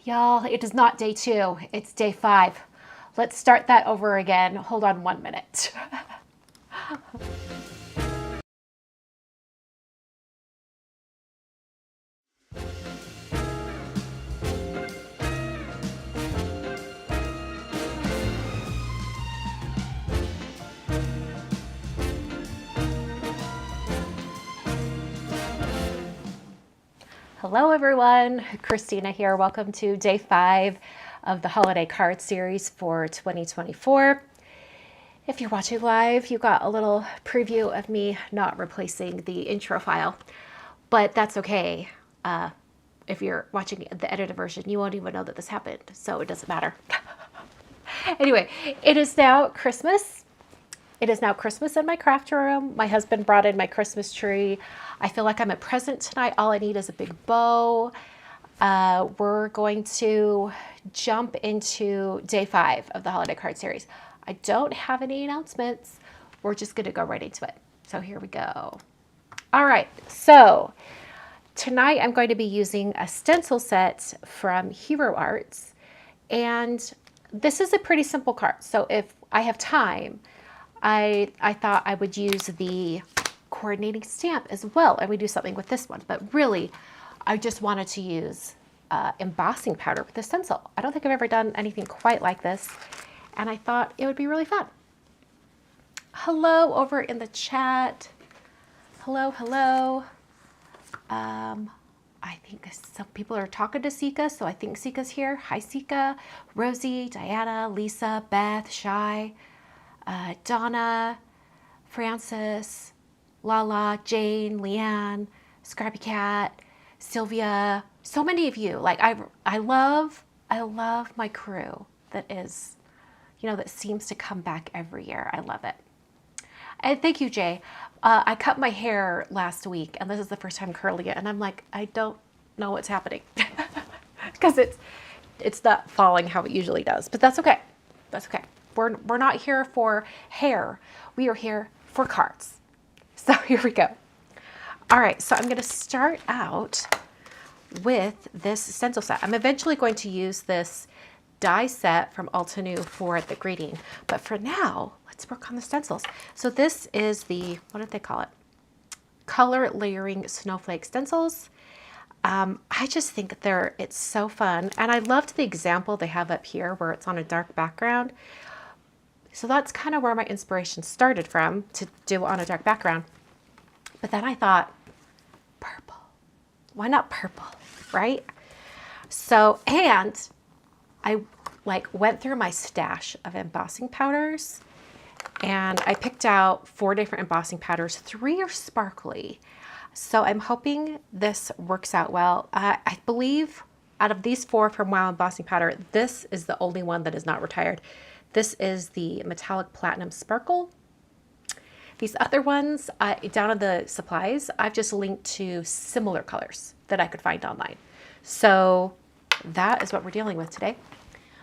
Y'all, it is not day 2, it's day 5. Let's start that over again. Hold on 1 minute. Hello everyone, Christina here. Welcome to day 5 of the holiday card series for 2024. If you're watching live, you got a little preview of me not replacing the intro file, but that's okay. If you're watching the edited version, you won't even know that this happened, so it doesn't matter. Anyway, it is now Christmas. It is now Christmas in my craft room. My husband brought in my Christmas tree. I feel like I'm a present tonight. All I need is a big bow. We're going to jump into day 5 of the holiday card series. I don't have any announcements. We're just going to go right into it. So here we go. All right. So tonight I'm going to be using a stencil set from Hero Arts. And this is a pretty simple card. So if I have time, I thought I would use the coordinating stamp as well, and we do something with this one. But really, I just wanted to use embossing powder with the stencil. I don't think I've ever done anything quite like this, and I thought it would be really fun. Hello over in the chat. Hello, hello. I think some people are talking to Sika, so I think Sika's here. Hi, Sika, Rosie, Diana, Lisa, Beth, Shy, Donna, Francis, Lala, Jane, Leanne, Scrappy Cat, Sylvia, so many of you. Like I love my crew that is, that seems to come back every year. I love it. And thank you, Jay. I cut my hair last week, and this is the first time curling it, and I'm like, I don't know what's happening because it's not falling how it usually does, but that's okay. That's okay. We're not here for hair. We are here for cards. So here we go. All right, so I'm going to start out with this stencil set. I'm eventually going to use this die set from Altenew for the greeting, but for now, let's work on the stencils. So this is the, what did they call it? Color layering snowflake stencils. I just think it's so fun, and I loved the example they have up here where it's on a dark background. So that's kind of where my inspiration started from, to do on a dark background. But then I thought, purple. Why not purple, right? So, and I went through my stash of embossing powders, and I picked out 4 different embossing powders. 3 are sparkly. So I'm hoping this works out well. I believe out of these 4 from Wow Embossing Powder, this is the only one that is not retired. This is the Metallic Platinum Sparkle. These other ones, down in the supplies, I've just linked to similar colors that I could find online. So that is what we're dealing with today.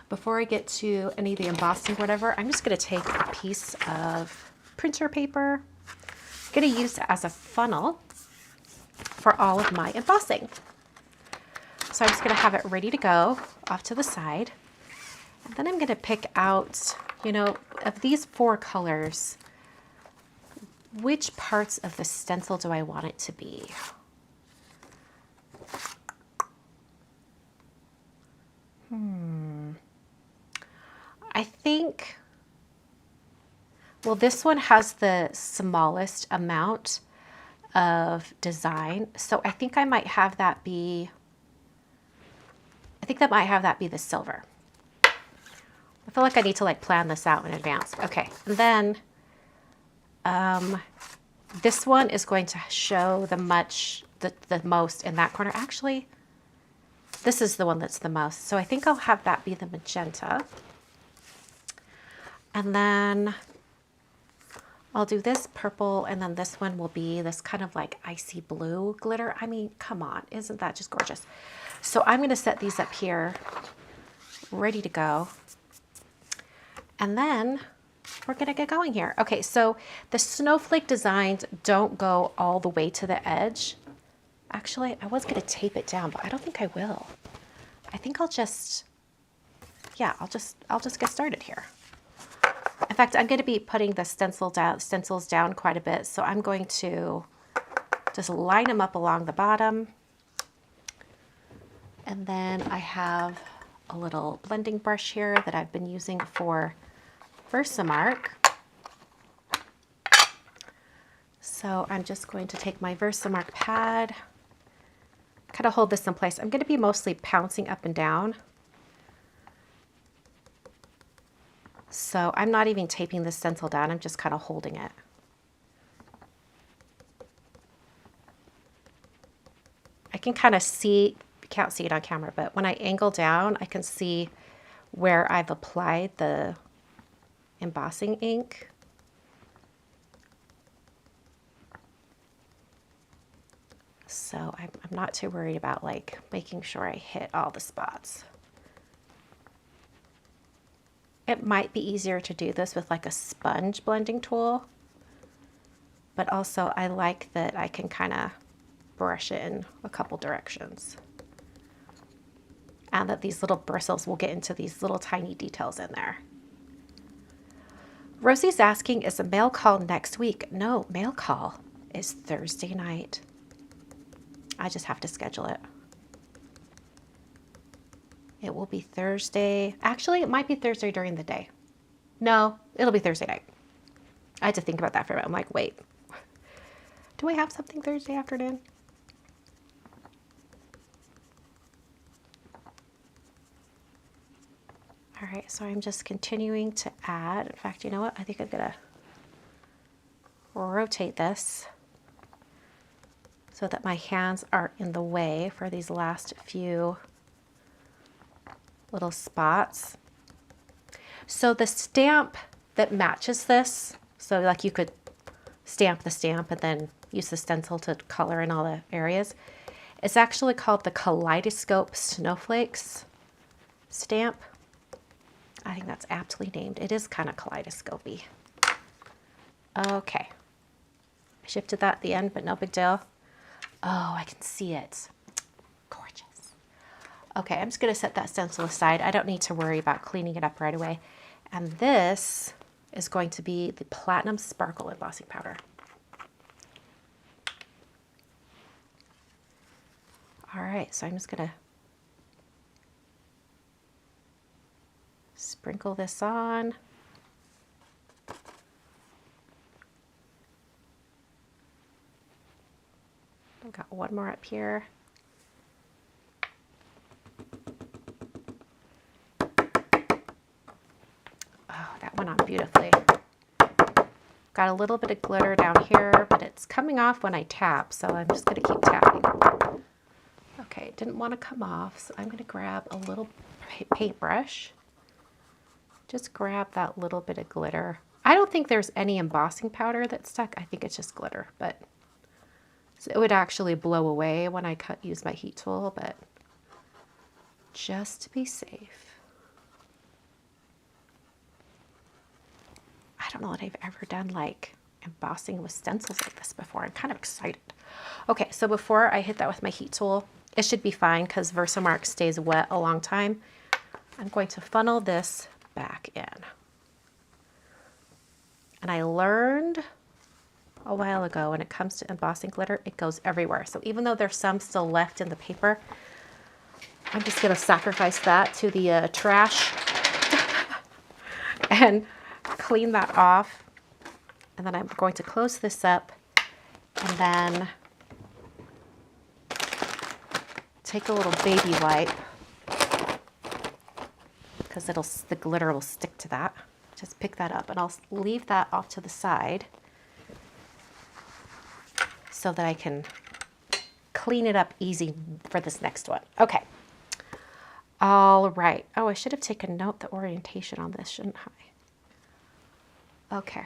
Before I get to any of the embossing or whatever, I'm just going to take a piece of printer paper. I'm going to use it as a funnel for all of my embossing. So I'm just going to have it ready to go off to the side. And then I'm going to pick out, of these 4 colors, which parts of the stencil do I want it to be? I think, well, this one has the smallest amount of design, so I think I might have that be, the silver. I feel like I need to plan this out in advance. Okay, and then this one is going to show the most in that corner. Actually, this is the one that's the most. So I think I'll have that be the magenta. And then I'll do this purple, and then this one will be this kind of icy blue glitter. I mean, come on, isn't that just gorgeous? So I'm going to set these up here, ready to go. And then we're going to get going here. Okay, so the snowflake designs don't go all the way to the edge. Actually, I was going to tape it down, but I don't think I will. I think I'll just get started here. In fact, I'm going to be putting the stencils down quite a bit, so I'm going to just line them up along the bottom. And then I have a little blending brush here that I've been using for Versamark. So I'm just going to take my Versamark pad, kind of hold this in place. I'm going to be mostly pouncing up and down. So I'm not even taping the stencil down, I'm just kind of holding it. I can kind of see, you can't see it on camera, but when I angle down, I can see where I've applied the embossing ink. So I'm not too worried about like making sure I hit all the spots. It might be easier to do this with like a sponge blending tool, but also I like that I can kind of brush it in a couple directions. And that these little bristles will get into these little tiny details in there. Rosie's asking, is a mail call next week? No, mail call is Thursday night. I just have to schedule it. It will be Thursday. Actually, it might be Thursday during the day. No, it'll be Thursday night. I had to think about that for a minute. I'm like, wait, do I have something Thursday afternoon? All right, so I'm just continuing to add. In fact, you know what? I think I'm gonna rotate this so that my hands are in the way for these last few little spots. So the stamp that matches this, so like you could stamp the stamp and then use the stencil to color in all the areas, it's actually called the Kaleidoscope Snowflakes stamp. I think that's aptly named. It is kind of kaleidoscopy. Okay. I shifted that at the end, but no big deal. Oh, I can see it. Gorgeous. Okay, I'm just going to set that stencil aside. I don't need to worry about cleaning it up right away. And this is going to be the Platinum Sparkle Embossing Powder. All right, so I'm just going to sprinkle this on. I've got one more up here. Oh, that went on beautifully. Got a little bit of glitter down here, but it's coming off when I tap, so I'm just going to keep tapping. Okay, didn't want to come off, so I'm going to grab a little paintbrush. Just grab that little bit of glitter. I don't think there's any embossing powder that's stuck. I think it's just glitter, but so it would actually blow away when I use my heat tool, but just to be safe. I don't know that I've ever done like embossing with stencils like this before. I'm kind of excited. Okay, so before I hit that with my heat tool, it should be fine because Versamark stays wet a long time. I'm going to funnel this back in. And I learned a while ago when it comes to embossing glitter, it goes everywhere. So even though there's some still left in the paper, I'm just going to sacrifice that to the trash and clean that off. And then I'm going to close this up and then take a little baby wipe because the glitter will stick to that. Just pick that up and I'll leave that off to the side so that I can clean it up easy for this next one. Okay. All right. Oh, I should have taken note the orientation on this, shouldn't I? Okay.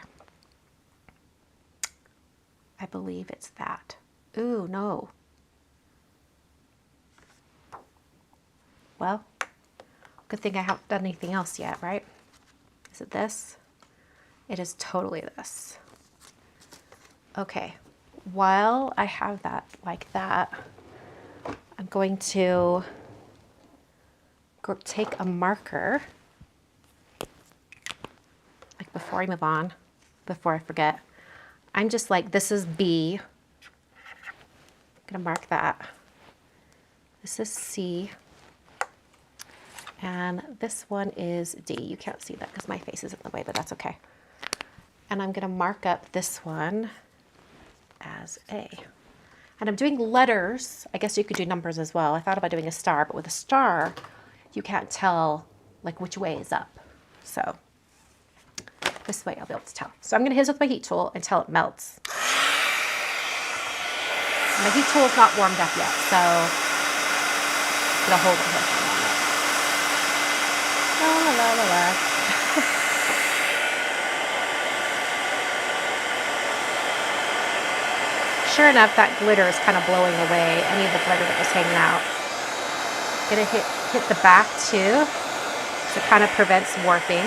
I believe it's that. Ooh, no. Well, good thing I haven't done anything else yet, right? Is it this? It is totally this. Okay. While I have that like that, I'm going to take a marker, like before I move on, before I forget, I'm just like, this is B. I'm gonna mark that. This is C. And this one is D. You can't see that because my face is in the way, but that's okay. And I'm gonna mark up this one as A. And I'm doing letters. I guess you could do numbers as well. I thought about doing a star, but with a star, you can't tell like which way is up. So this way I'll be able to tell. So I'm gonna hit this with my heat tool until it melts. My heat tool is not warmed up yet, so I'm gonna hold it here for a moment. La la la la. Sure enough, that glitter is kind of blowing away any of the glitter that was hanging out. I'm gonna hit the back too, so it kind of prevents warping.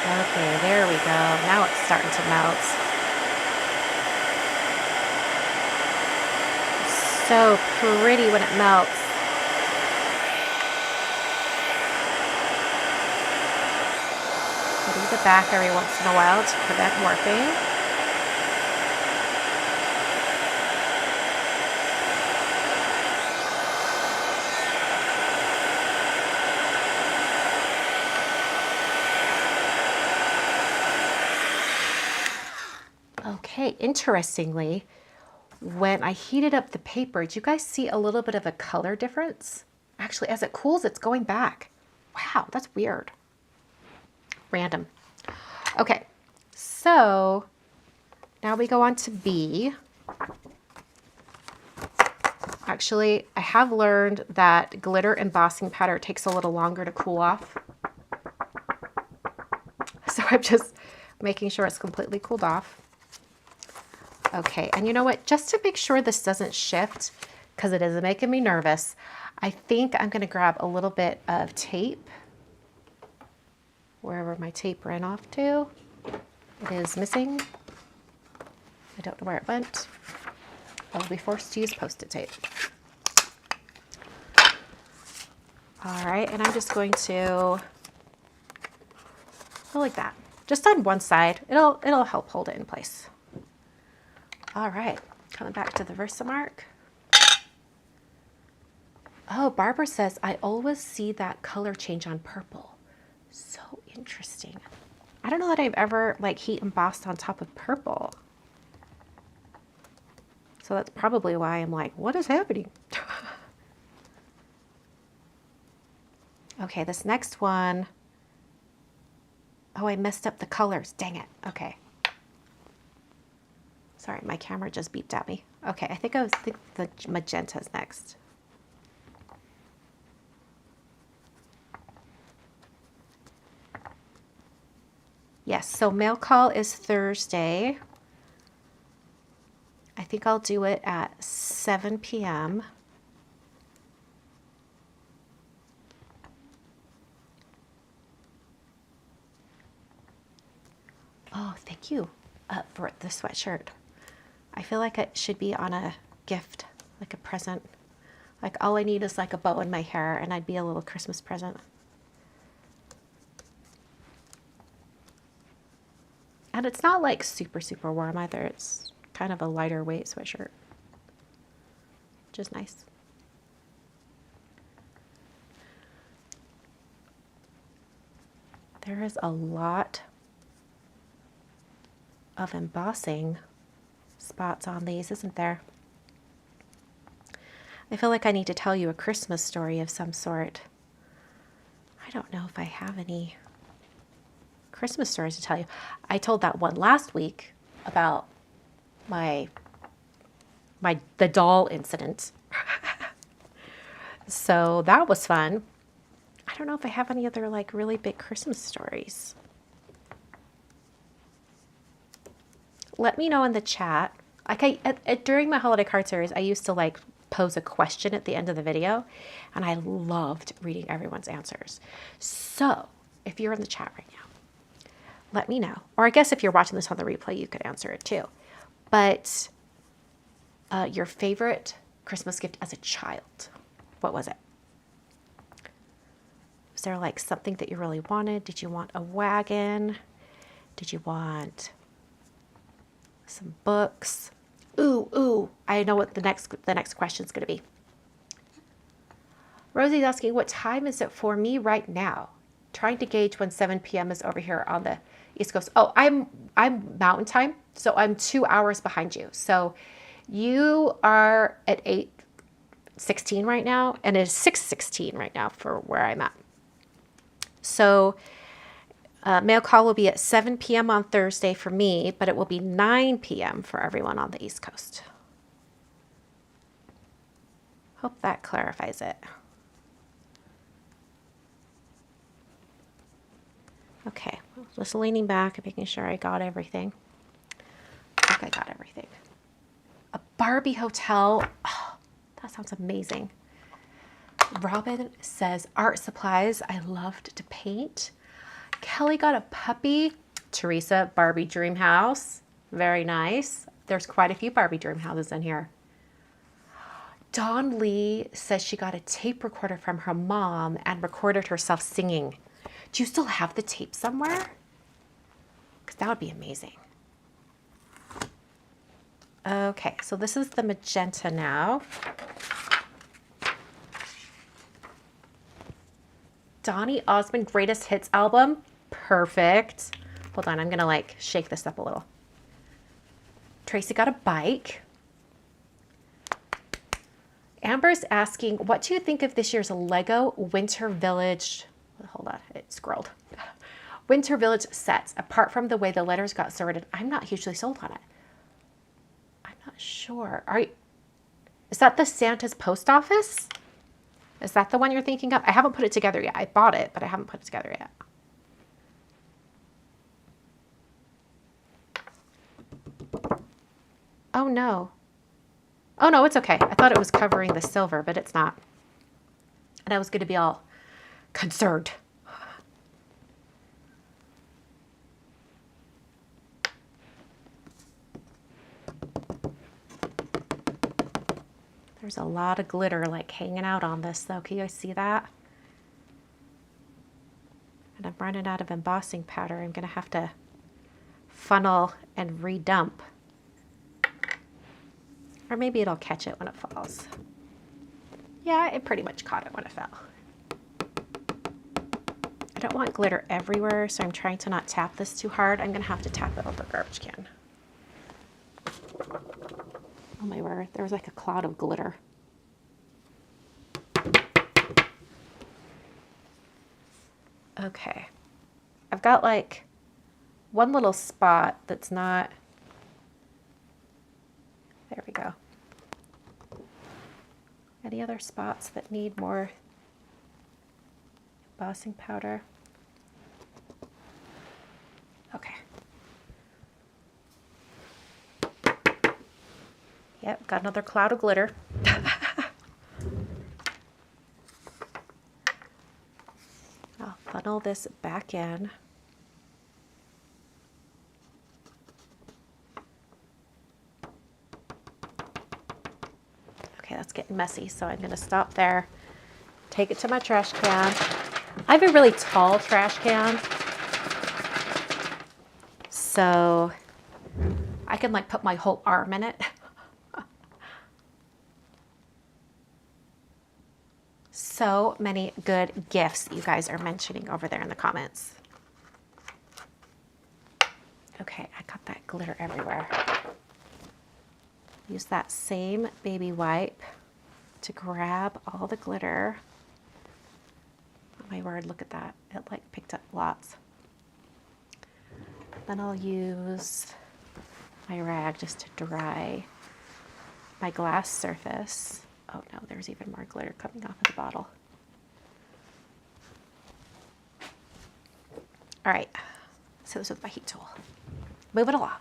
Okay, there we go. Now it's starting to melt. It's so pretty when it melts. Hitting the back every once in a while to prevent warping. Okay, interestingly, when I heated up the paper, do you guys see a little bit of a color difference? Actually, as it cools, it's going back. Wow, that's weird. Random. Okay, so now we go on to B. Actually, I have learned that glitter embossing powder takes a little longer to cool off. So I'm just making sure it's completely cooled off. Okay, and you know what? Just to make sure this doesn't shift, because it is making me nervous, I think I'm going to grab a little bit of tape, wherever my tape ran off to. It is missing. I don't know where it went. I'll be forced to use Post-it tape. All right, and I'm just going to go like that, just on one side. It'll help hold it in place. All right, coming back to the Versamark. Oh, Barbara says, I always see that color change on purple. So interesting. I don't know that I've ever like heat embossed on top of purple. So that's probably why I'm like, what is happening? Okay, this next one. Oh, I messed up the colors. Dang it. Okay. Sorry, my camera just beeped at me. Okay, I think the magenta's next. Yes, so mail call is Thursday. I think I'll do it at 7 p.m. Oh, thank you for the sweatshirt. I feel like it should be on a gift, like a present. Like all I need is like a bow in my hair and I'd be a little Christmas present. And it's not like super, super warm either. It's kind of a lighter weight sweatshirt, which is nice. There is a lot of embossing spots on these, isn't there? I feel like I need to tell you a Christmas story of some sort. I don't know if I have any Christmas stories to tell you. I told that one last week about the doll incident. So that was fun. I don't know if I have any other like really big Christmas stories. Let me know in the chat. Like during my holiday card series, I used to like pose a question at the end of the video, and I loved reading everyone's answers. So if you're in the chat right now, let me know. Or I guess if you're watching this on the replay, you could answer it too. But your favorite Christmas gift as a child, what was it? Was there like something that you really wanted? Did you want a wagon? Did you want some books? Ooh, I know what the next question is going to be. Rosie's asking, what time is it for me right now? Trying to gauge when 7 p.m. is over here on the East Coast. Oh, I'm Mountain Time, so I'm 2 hours behind you. So you are at 8:16 right now, and it is 6:16 right now for where I'm at. So mail call will be at 7 p.m. on Thursday for me, but it will be 9 p.m. for everyone on the East Coast. Hope that clarifies it. Okay, just leaning back and making sure I got everything. I think I got everything. A Barbie hotel. Oh, that sounds amazing. Robin says, art supplies. I loved to paint. Kelly got a puppy. Teresa, Barbie dream house. Very nice. There's quite a few Barbie dream houses in here. Dawn Lee says she got a tape recorder from her mom and recorded herself singing. Do you still have the tape somewhere? Because that would be amazing. Okay, so this is the magenta now. Donny Osmond Greatest Hits album. Perfect. Hold on, I'm gonna like shake this up a little. Tracy got a bike. Amber's asking, what do you think of this year's Lego Winter Village? Hold on, it scrolled. Winter Village sets. Apart from the way the letters got sorted, I'm not hugely sold on it. I'm not sure. Is that the Santa's post office? Is that the one you're thinking of? I haven't put it together yet. I bought it, but I haven't put it together yet. Oh no. Oh no, it's okay. I thought it was covering the silver, but it's not. And I was going to be all concerned. There's a lot of glitter like hanging out on this though. Can you guys see that? And I'm running out of embossing powder. I'm going to have to funnel and redump. Or maybe it'll catch it when it falls. Yeah, it pretty much caught it when it fell. I don't want glitter everywhere, so I'm trying to not tap this too hard. I'm going to have to tap it over a garbage can. Oh my word, there was like a cloud of glitter. Okay. I've got like one little spot that's not... There we go. Any other spots that need more embossing powder? Okay. Yep, got another cloud of glitter. I'll funnel this back in. Okay, that's getting messy, so I'm going to stop there, take it to my trash can. I have a really tall trash can, so I can like put my whole arm in it. So many good gifts you guys are mentioning over there in the comments. Okay, I got that glitter everywhere. Use that same baby wipe to grab all the glitter. Oh my word, look at that. It like picked up lots. Then I'll use my rag just to dry my glass surface. Oh no, there's even more glitter coming off of the bottle. All right, so this with my heat tool. Move it along.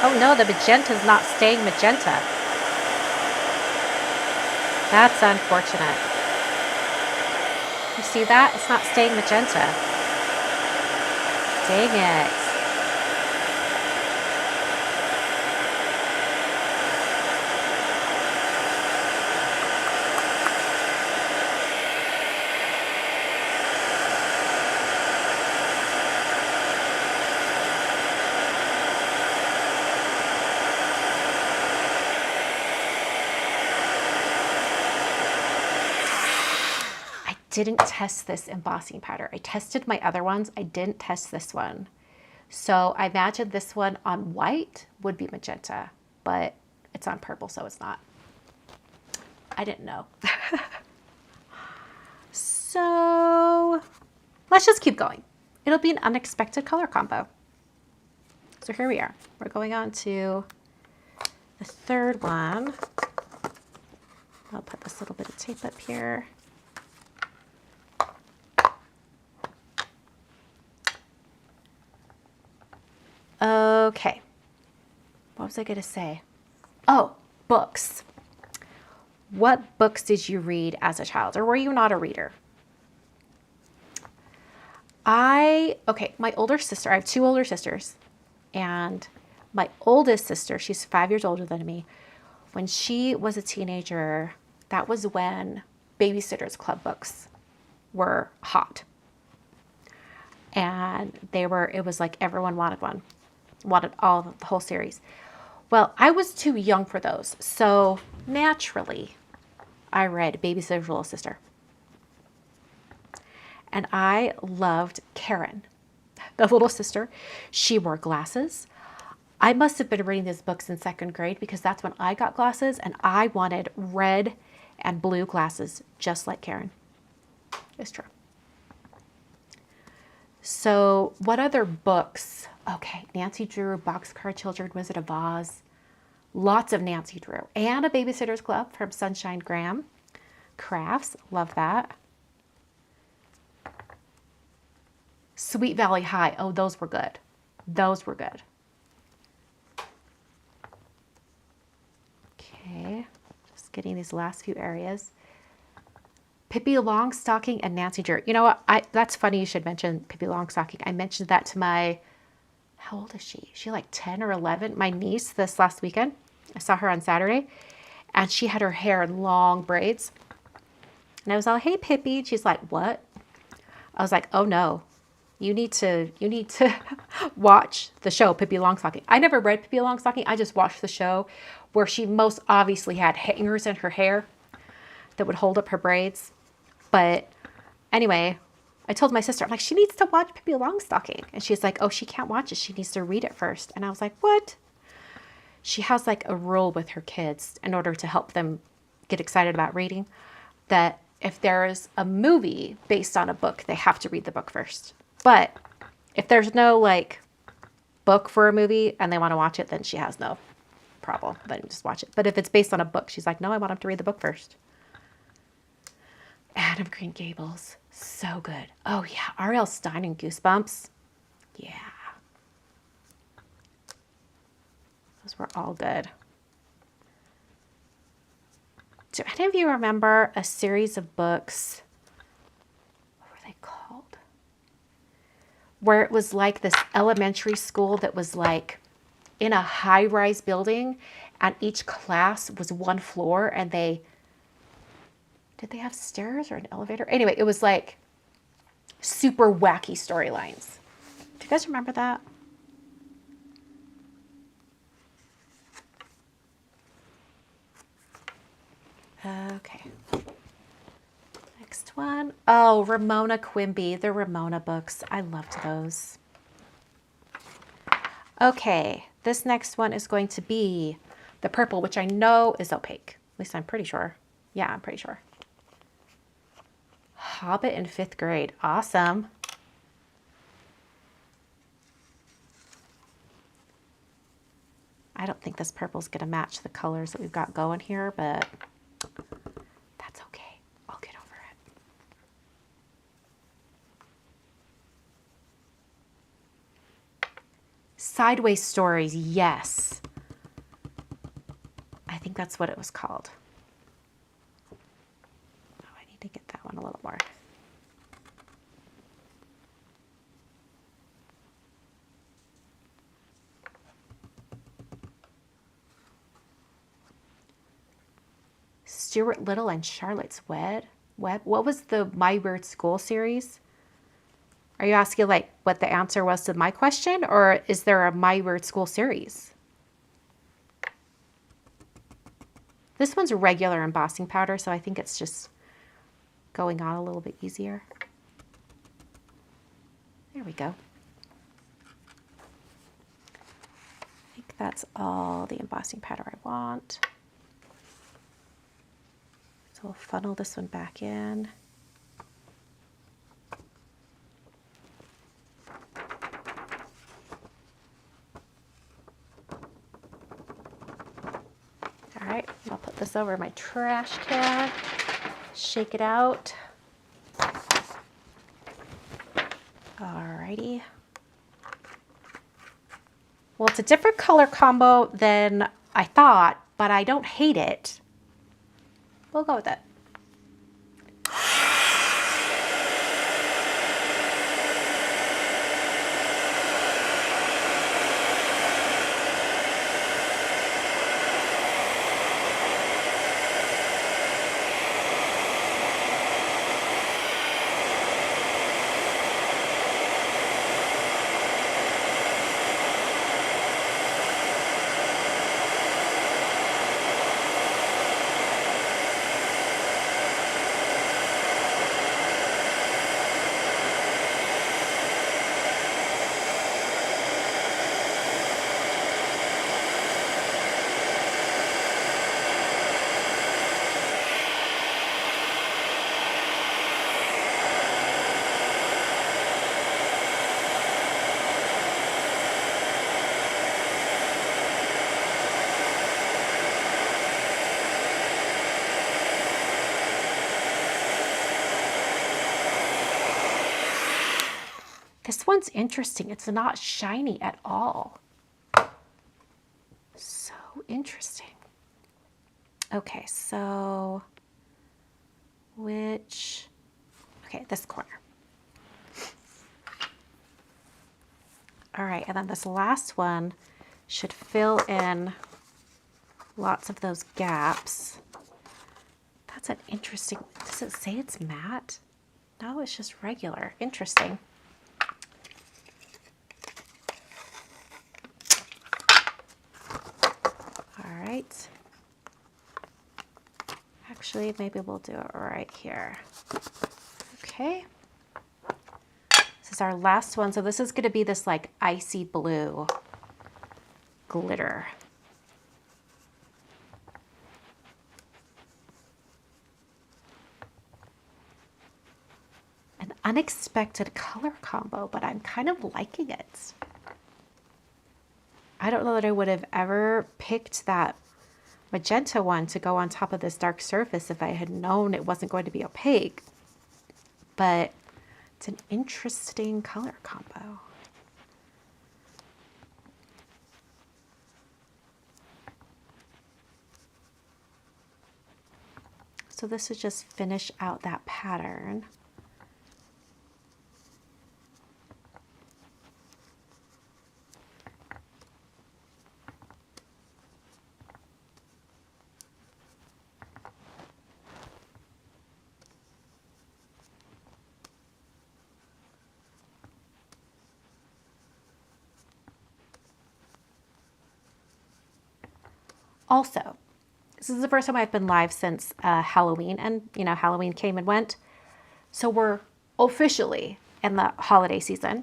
Oh no, the magenta's not staying magenta. That's unfortunate. You see that? It's not staying magenta. Dang it. Didn't test this embossing powder. I tested my other ones. I didn't test this one. So I imagine this one on white would be magenta, but it's on purple, so it's not. I didn't know. So let's just keep going. It'll be an unexpected color combo. So here we are. We're going on to the third one. I'll put this little bit of tape up here. Okay, what was I going to say? Oh, books. What books did you read as a child, or were you not a reader? Okay, my older sister, I have two older sisters, and my oldest sister, she's 5 years older than me. When she was a teenager, that was when Babysitter's Club books were hot. And it was like everyone wanted one. Wanted the whole series. Well, I was too young for those, so naturally I read Babysitter's Little Sister. And I loved Karen, the little sister. She wore glasses. I must have been reading these books in 2nd grade because that's when I got glasses, and I wanted red and blue glasses just like Karen. It's true. So what other books? Okay, Nancy Drew, Boxcar Children, Wizard of Oz. Lots of Nancy Drew. And a Babysitter's Club from Sunshine Graham. Crafts, love that. Sweet Valley High. Oh, those were good. Those were good. Okay, just getting these last few areas. Pippi Longstocking and Nancy Drew. You know what? That's funny you should mention Pippi Longstocking. I mentioned that to my, how old is she? Is she like 10 or 11? My niece this last weekend. I saw her on Saturday, and she had her hair in long braids. And I was all, hey, Pippi. And she's like, what? I was like, oh, no. You need to watch the show Pippi Longstocking. I never read Pippi Longstocking. I just watched the show where she most obviously had hangers in her hair that would hold up her braids. But anyway, I told my sister, I'm like, she needs to watch Pippi Longstocking. And she's like, oh, she can't watch it. She needs to read it first. And I was like, what? She has like a rule with her kids in order to help them get excited about reading, that if there is a movie based on a book, they have to read the book first. But if there's no like book for a movie and they want to watch it, then she has no problem. Then just watch it. But if it's based on a book, she's like, no, I want them to read the book first. Adam Green Gables, so good. Oh yeah, R.L. Stine and Goosebumps. Yeah. Those were all good. Do any of you remember a series of books? What were they called? Where it was like this elementary school that was like in a high-rise building, and each class was one floor, and did they have stairs or an elevator? Anyway, it was like super wacky storylines. Do you guys remember that? Okay. Next one. Oh, Ramona Quimby, the Ramona books. I loved those. Okay, this next one is going to be the purple, which I know is opaque. At least I'm pretty sure. Yeah, I'm pretty sure. Hobbit in 5th grade. Awesome. I don't think this purple's going to match the colors that we've got going here, but that's okay. I'll get over it. Sideways Stories, yes. I think that's what it was called. to get that one a little more. Stuart Little and Charlotte's Web. What was the My Weird School series? Are you asking like what the answer was to my question, or is there a My Weird School series? This one's regular embossing powder, so I think it's just going on a little bit easier. There we go. I think that's all the embossing powder I want. So we'll funnel this one back in. All right, I'll put this over my trash can, shake it out. Alrighty. Well, it's a different color combo than I thought, but I don't hate it. We'll go with it. This one's interesting. It's not shiny at all. So interesting. Okay, so okay, this corner. All right, and then this last one should fill in lots of those gaps. That's an interesting, does it say it's matte? No, it's just regular. Interesting. All right. Actually, maybe we'll do it right here. Okay. This is our last one. So this is going to be this like icy blue glitter. An unexpected color combo, but I'm kind of liking it. I don't know that I would have ever picked that magenta one to go on top of this dark surface if I had known it wasn't going to be opaque, but it's an interesting color combo. So this is just finish out that pattern. Also, this is the first time I've been live since Halloween, and you know, Halloween came and went. So we're officially in the holiday season.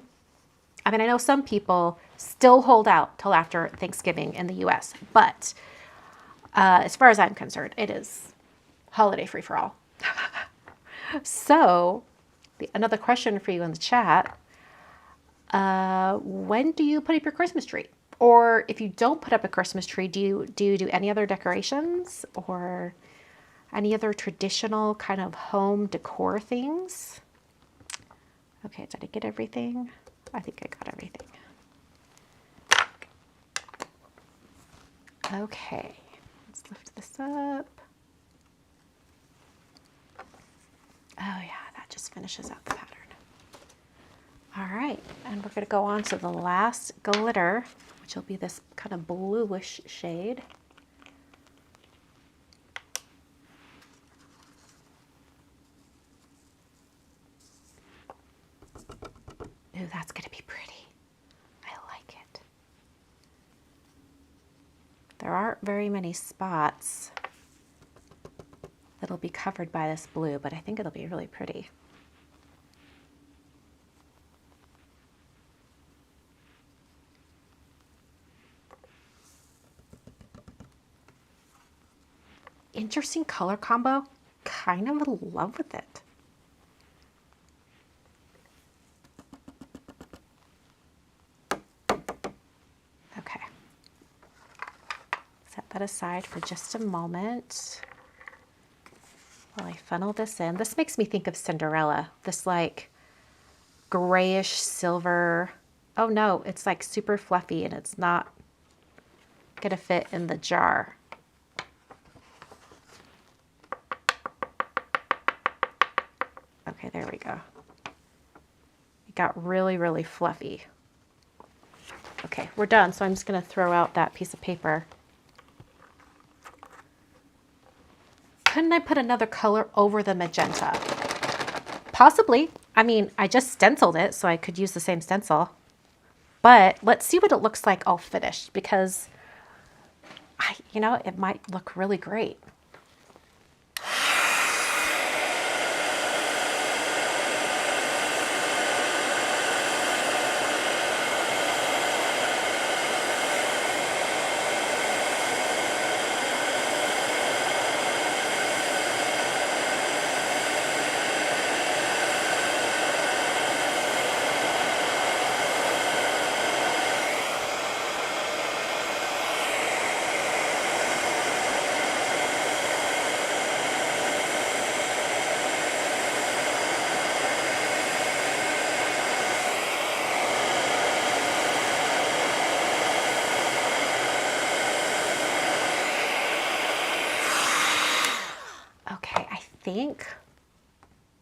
I mean, I know some people still hold out till after Thanksgiving in the US, but as far as I'm concerned, it is holiday free for all. So another question for you in the chat. When do you put up your Christmas tree? Or if you don't put up a Christmas tree, do you do any other decorations or any other traditional kind of home decor things? Okay, did I get everything? I think I got everything. Okay, let's lift this up. Oh yeah, that just finishes out the pattern. All right, and we're gonna go on to the last glitter, which will be this kind of bluish shade. Ooh, that's gonna be pretty. I like it. There aren't very many spots that'll be covered by this blue, but I think it'll be really pretty. Interesting color combo. Kind of in love with it. Okay. Set that aside for just a moment while I funnel this in. This makes me think of Cinderella. This like grayish silver. Oh no, it's like super fluffy and it's not gonna fit in the jar. Okay, there we go. It got really, really fluffy. Okay, we're done. So I'm just gonna throw out that piece of paper. Couldn't I put another color over the magenta? Possibly. I mean, I just stenciled it, so I could use the same stencil. But let's see what it looks like all finished, because you know, it might look really great.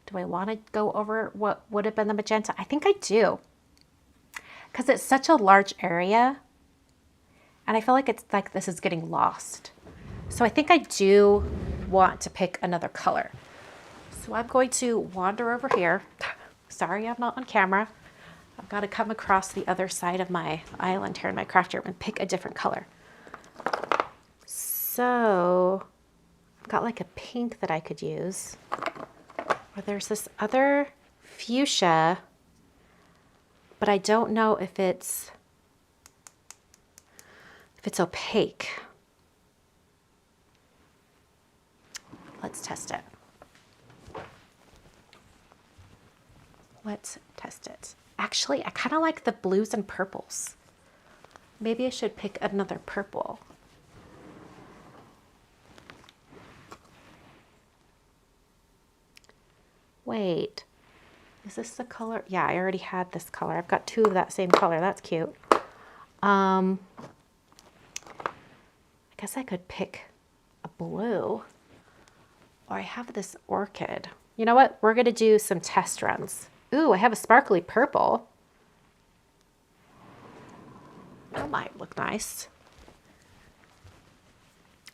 Do I want to go over what would have been the magenta? I think I do, because it's such a large area and I feel like it's like this is getting lost. So I think I do want to pick another color. So I'm going to wander over here. Sorry, I'm not on camera. I've got to come across the other side of my island here in my craft room and pick a different color. So I've got like a pink that I could use. Or there's this other fuchsia, but I don't know if it's opaque. Let's test it. Let's test it. Actually, I kind of like the blues and purples. Maybe I should pick another purple. Wait, is this the color? Yeah, I already had this color. I've got two of that same color. That's cute. I guess I could pick a blue. Or I have this orchid. You know what? We're going to do some test runs. Ooh, I have a sparkly purple. That might look nice.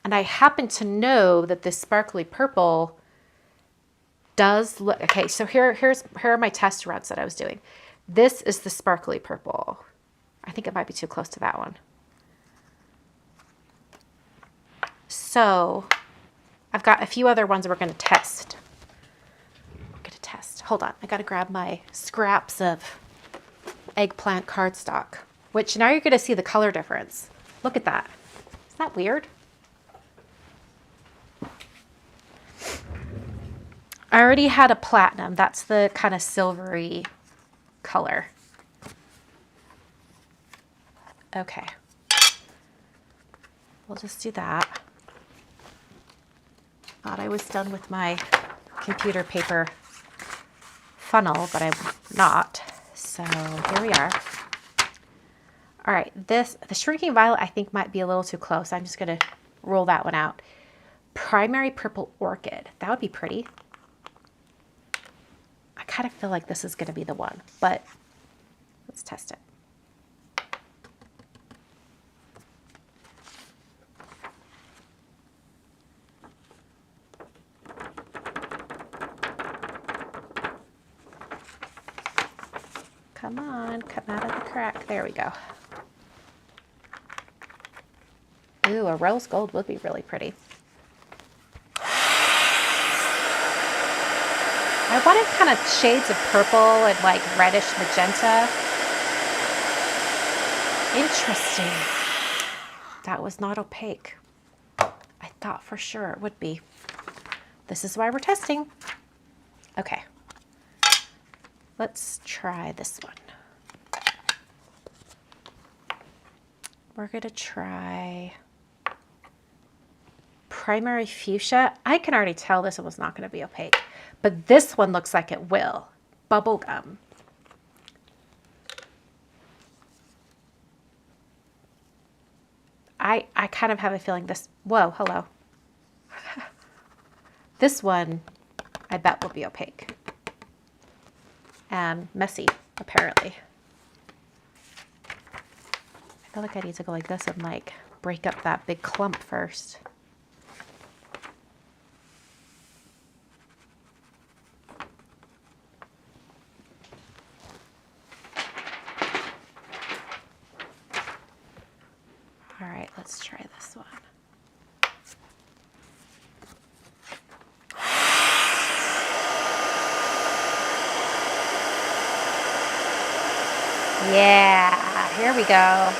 And I happen to know that this sparkly purple does look, okay, so here are my test runs that I was doing. This is the sparkly purple. I think it might be too close to that one. So I've got a few other ones we're going to test. Hold on, I got to grab my scraps of eggplant cardstock, which now you're going to see the color difference. Look at that. Isn't that weird? I already had a platinum. That's the kind of silvery color. Okay. We'll just do that. Thought I was done with my computer paper funnel, but I'm not. So here we are. All right, the shrinking violet I think might be a little too close. I'm just gonna roll that one out. Primary purple orchid. That would be pretty. kind of feel like this is going to be the one, but let's test it. Come on, come out of the crack. There we go. Ooh, a rose gold would be really pretty. I wanted kind of shades of purple and like reddish magenta. Interesting. That was not opaque. I thought for sure it would be. This is why we're testing. Okay. Let's try this one. We're going to try Primary Fuchsia. I can already tell this one was not going to be opaque, but this one looks like it will. Bubblegum. I kind of have a feeling this, whoa, hello. This one, I bet will be opaque. And messy, apparently. I feel like I need to go like this and like break up that big clump first. All right, let's try this one. Yeah, here we go.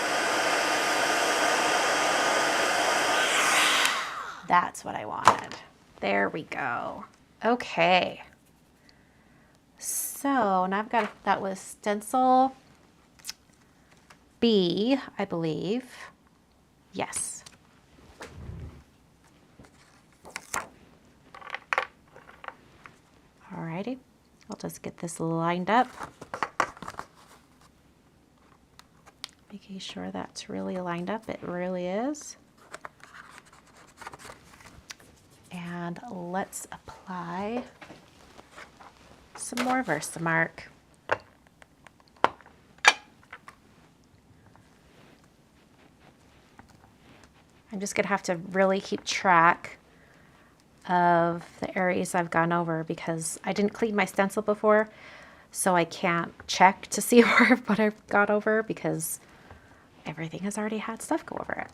That's what I wanted. There we go. Okay. So now I've got, that was stencil B, I believe. Yes. Alrighty. I'll just get this lined up. Making sure that's really lined up. It really is. And let's apply some more Versamark. I'm just gonna have to really keep track of the areas I've gone over because I didn't clean my stencil before, so I can't check to see what I've got over because everything has already had stuff go over it.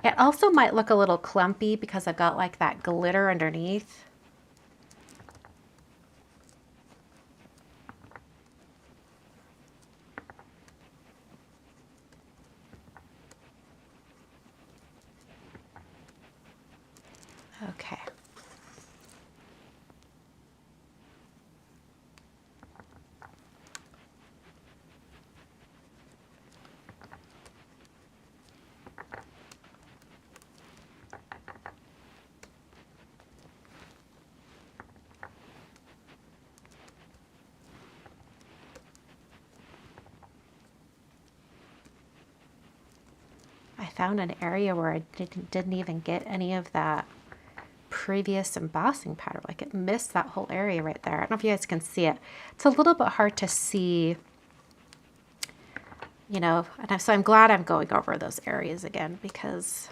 It also might look a little clumpy because I've got like that glitter underneath. Okay. I found an area where I didn't even get any of that previous embossing powder. Like it missed that whole area right there. I don't know if you guys can see it. It's a little bit hard to see, you know, and so I'm glad I'm going over those areas again because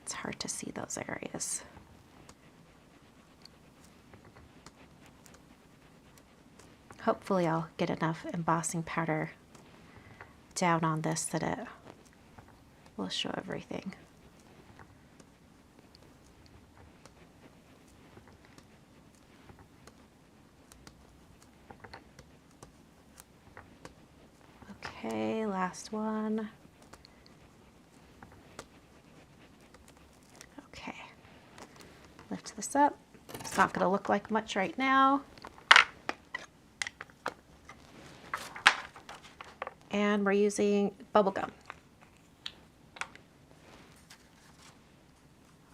it's hard to see those areas. Hopefully I'll get enough embossing powder down on this that it will show everything. Okay, last one. Okay, lift this up. It's not going to look like much right now. And we're using bubble gum.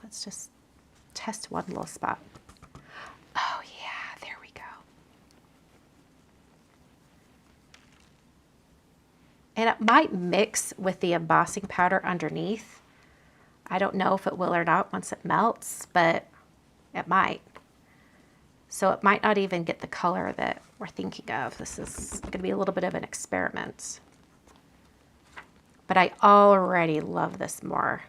Let's just test one little spot. Oh yeah, there we go. And it might mix with the embossing powder underneath. I don't know if it will or not once it melts, but It might. So it might not even get the color that we're thinking of. This is going to be a little bit of an experiment. But I already love this more.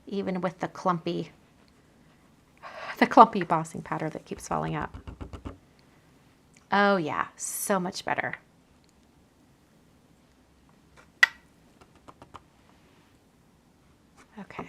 Even with the clumpy embossing powder that keeps falling out. Oh yeah, so much better. Okay.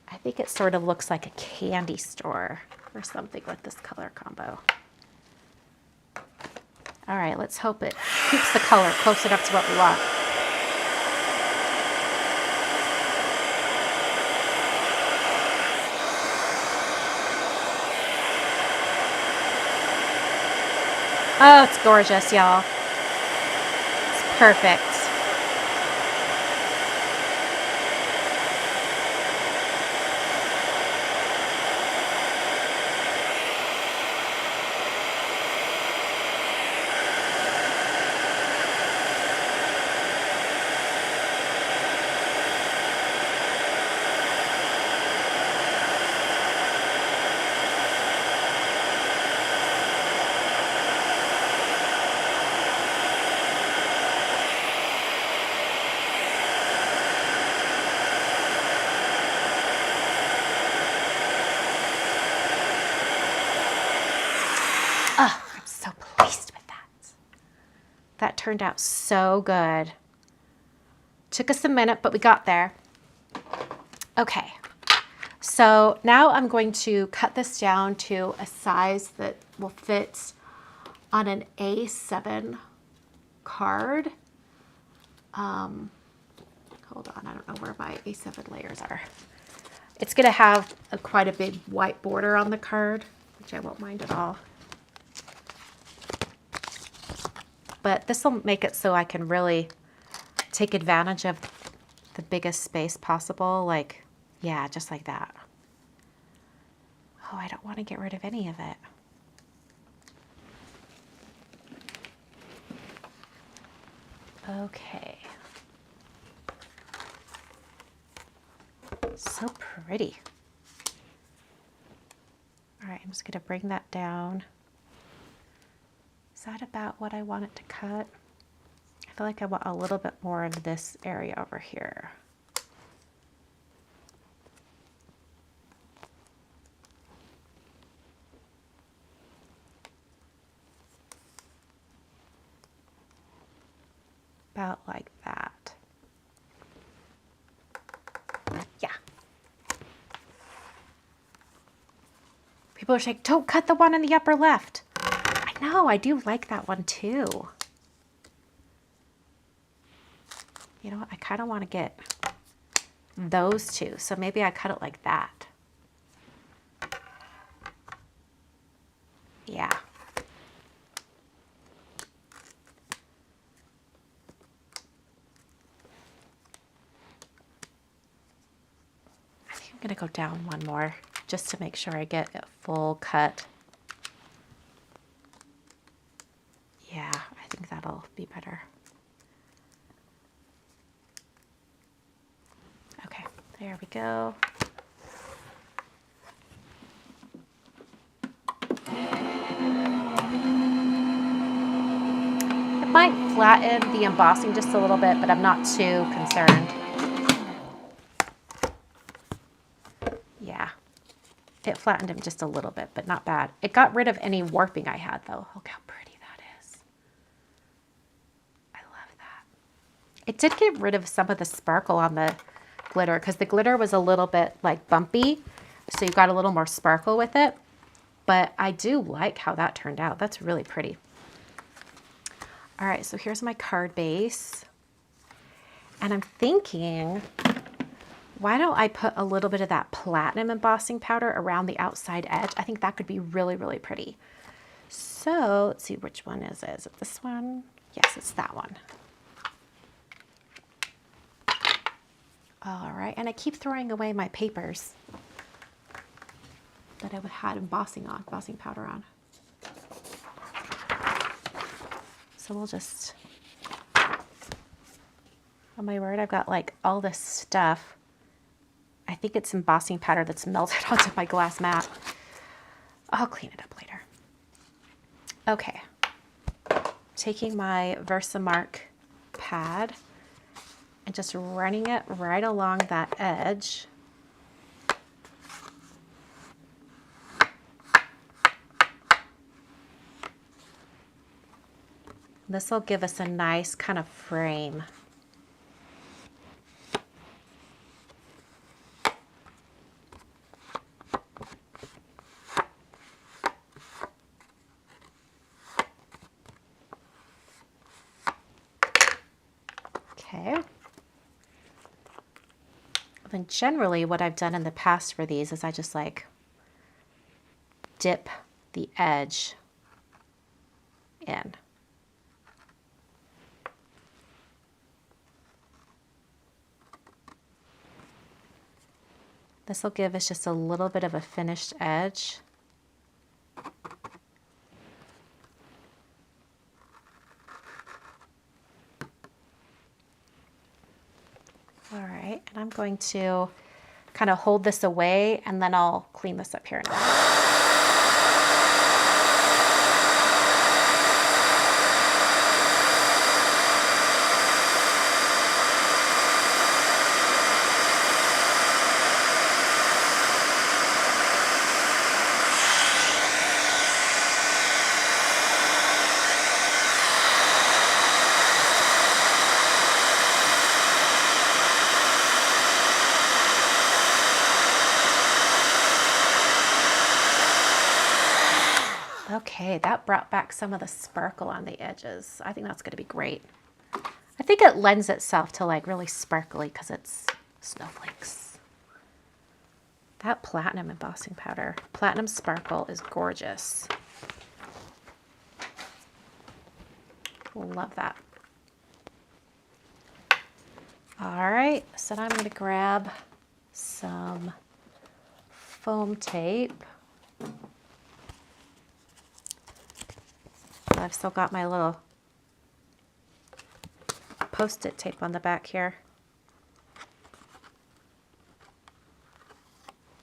I think it sort of looks like a candy store or something with this color combo. All right, let's hope it keeps the color close enough to what we want. Oh, it's gorgeous, y'all. It's perfect. Oh, I'm so pleased with that. That turned out so good. Took us a minute, but we got there. Okay, so now I'm going to cut this down to a size that will fit on an A7 card. Hold on, I don't know where my A7 layers are. It's gonna have quite a big white border on the card, which I won't mind at all. But this will make it so I can really take advantage of the biggest space possible. Like, yeah, just like that. Oh, I don't want to get rid of any of it. Okay. So pretty. All right, I'm just gonna bring that down. Is that about what I want it to cut? I feel like I want a little bit more of this area over here. About like that. Yeah. People are saying, don't cut the one in the upper left. I know, I do like that one too. You know what, I kind of want to get those two, so maybe I cut it like that. Yeah. I think I'm gonna go down one more just to make sure I get a full cut. Yeah, I think that'll be better. Okay, there we go. It might flatten the embossing just a little bit, but I'm not too concerned. Yeah, it flattened him just a little bit, but not bad. It got rid of any warping I had though. Look how pretty that is. I love that. It did get rid of some of the sparkle on the glitter because the glitter was a little bit like bumpy, so you got a little more sparkle with it. But I do like how that turned out. That's really pretty. All right, so here's my card base. And I'm thinking, why don't I put a little bit of that platinum embossing powder around the outside edge? I think that could be really, really pretty. So let's see, which one is it? Is it this one? Yes, it's that one. All right, and I keep throwing away my papers that I had embossing powder on. So we'll just, oh my word, I've got like all this stuff. I think it's embossing powder that's melted onto my glass mat. I'll clean it up later. Okay, taking my Versamark pad and just running it right along that edge. This will give us a nice kind of frame. Okay. Then generally what I've done in the past for these is I just like dip the edge in. This will give us just a little bit of a finished edge. All right, and I'm going to kind of hold this away and then I'll clean this up here in a minute. Okay, that brought back some of the sparkle on the edges. I think that's going to be great. I think it lends itself to like really sparkly because it's snowflakes. That platinum embossing powder, platinum sparkle, is gorgeous. Love that. All right, so now I'm going to grab some foam tape. I've still got my little Post-it tape on the back here.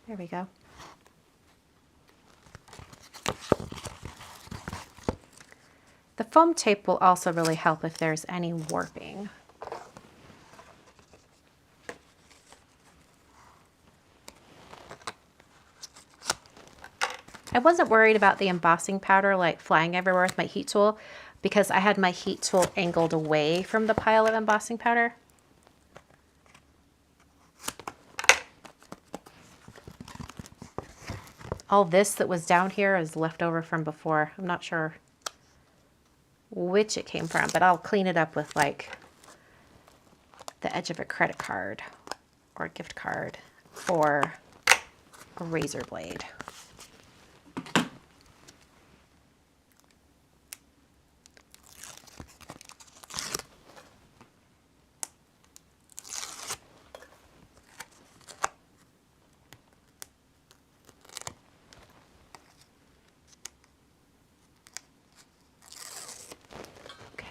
There we go. The foam tape will also really help if there's any warping. I wasn't worried about the embossing powder like flying everywhere with my heat tool because I had my heat tool angled away from the pile of embossing powder. All this that was down here is left over from before. I'm not sure which it came from, but I'll clean it up with like the edge of a credit card or a gift card or a razor blade.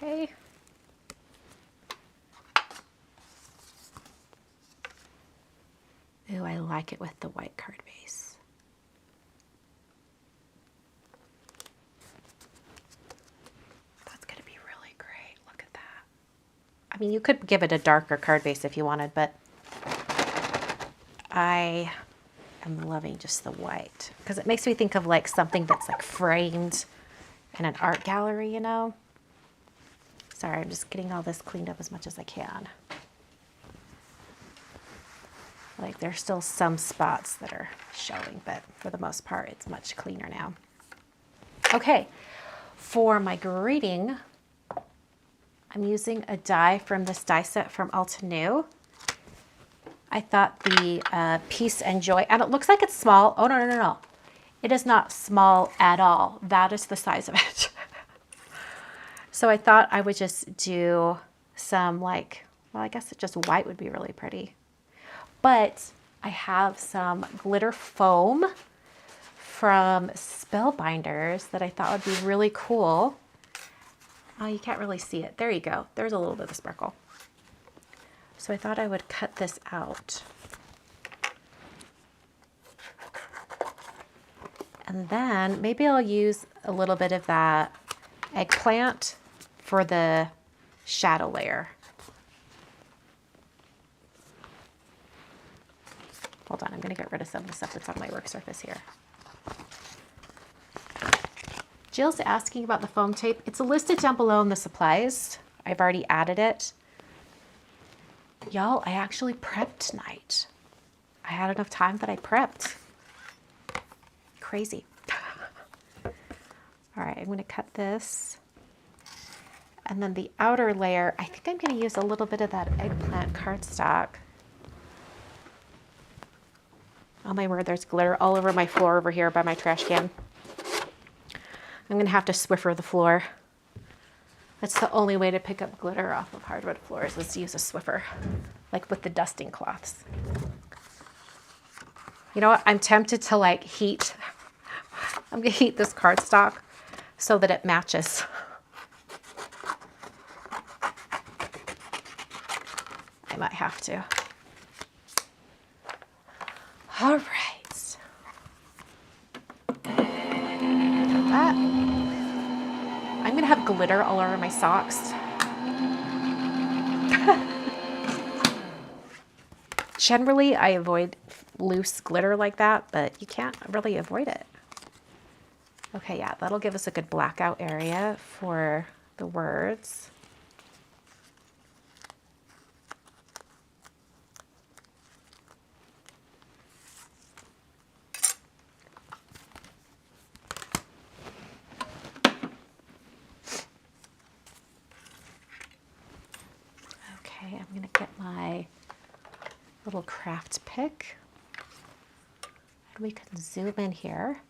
Okay. Ooh, I like it with the white card base. That's going to be really great. Look at that. I mean, you could give it a darker card base if you wanted, but I am loving just the white because it makes me think of like something that's like framed in an art gallery, you know? Sorry, I'm just getting all this cleaned up as much as I can. Like there's still some spots that are showing, but for the most part, it's much cleaner now. Okay, for my grading, I'm using a die from this die set from Altenew. I thought the Peace and Joy, and it looks like it's small. Oh, no. It is not small at all. That is the size of it. So I thought I would just do some like, well, I guess just white would be really pretty. But I have some glitter foam from Spellbinders that I thought would be really cool. Oh, you can't really see it. There you go. There's a little bit of sparkle. So I thought I would cut this out. And then maybe I'll use a little bit of that eggplant for the shadow layer. Hold on, I'm going to get rid of some of the stuff that's on my work surface here. Jill's asking about the foam tape. It's listed down below in the supplies. I've already added it. Y'all, I actually prepped tonight. I had enough time that I prepped. Crazy. All right, I'm going to cut this. And then the outer layer, I think I'm going to use a little bit of that eggplant cardstock. Oh my word, there's glitter all over my floor over here by my trash can. I'm going to have to Swiffer the floor. That's the only way to pick up glitter off of hardwood floors is to use a Swiffer, like with the dusting cloths. You know what? I'm tempted to like heat. I'm going to heat this cardstock so that it matches. I might have to. All right. Got that. I'm going to have glitter all over my socks. Generally, I avoid loose glitter like that, but you can't really avoid it. Okay, yeah, that'll give us a good blackout area for the words. Okay, I'm going to get my little craft pick. And we can zoom in here.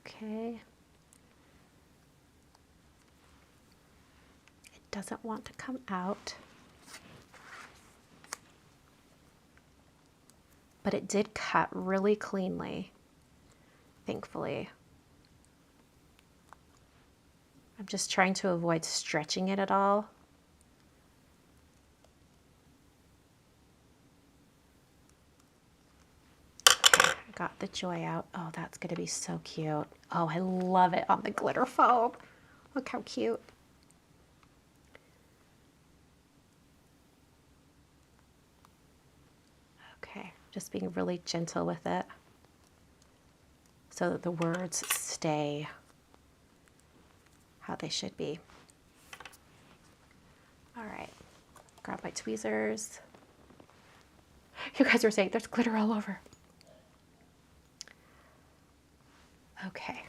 Okay. It doesn't want to come out, but it did cut really cleanly, thankfully. I'm just trying to avoid stretching it at all. Okay, I got the joy out. Oh, that's going to be so cute. Oh, I love it on the glitter foam. Look how cute. Okay, just being really gentle with it so that the words stay how they should be. All right, grab my tweezers. You guys are saying there's glitter all over. Okay,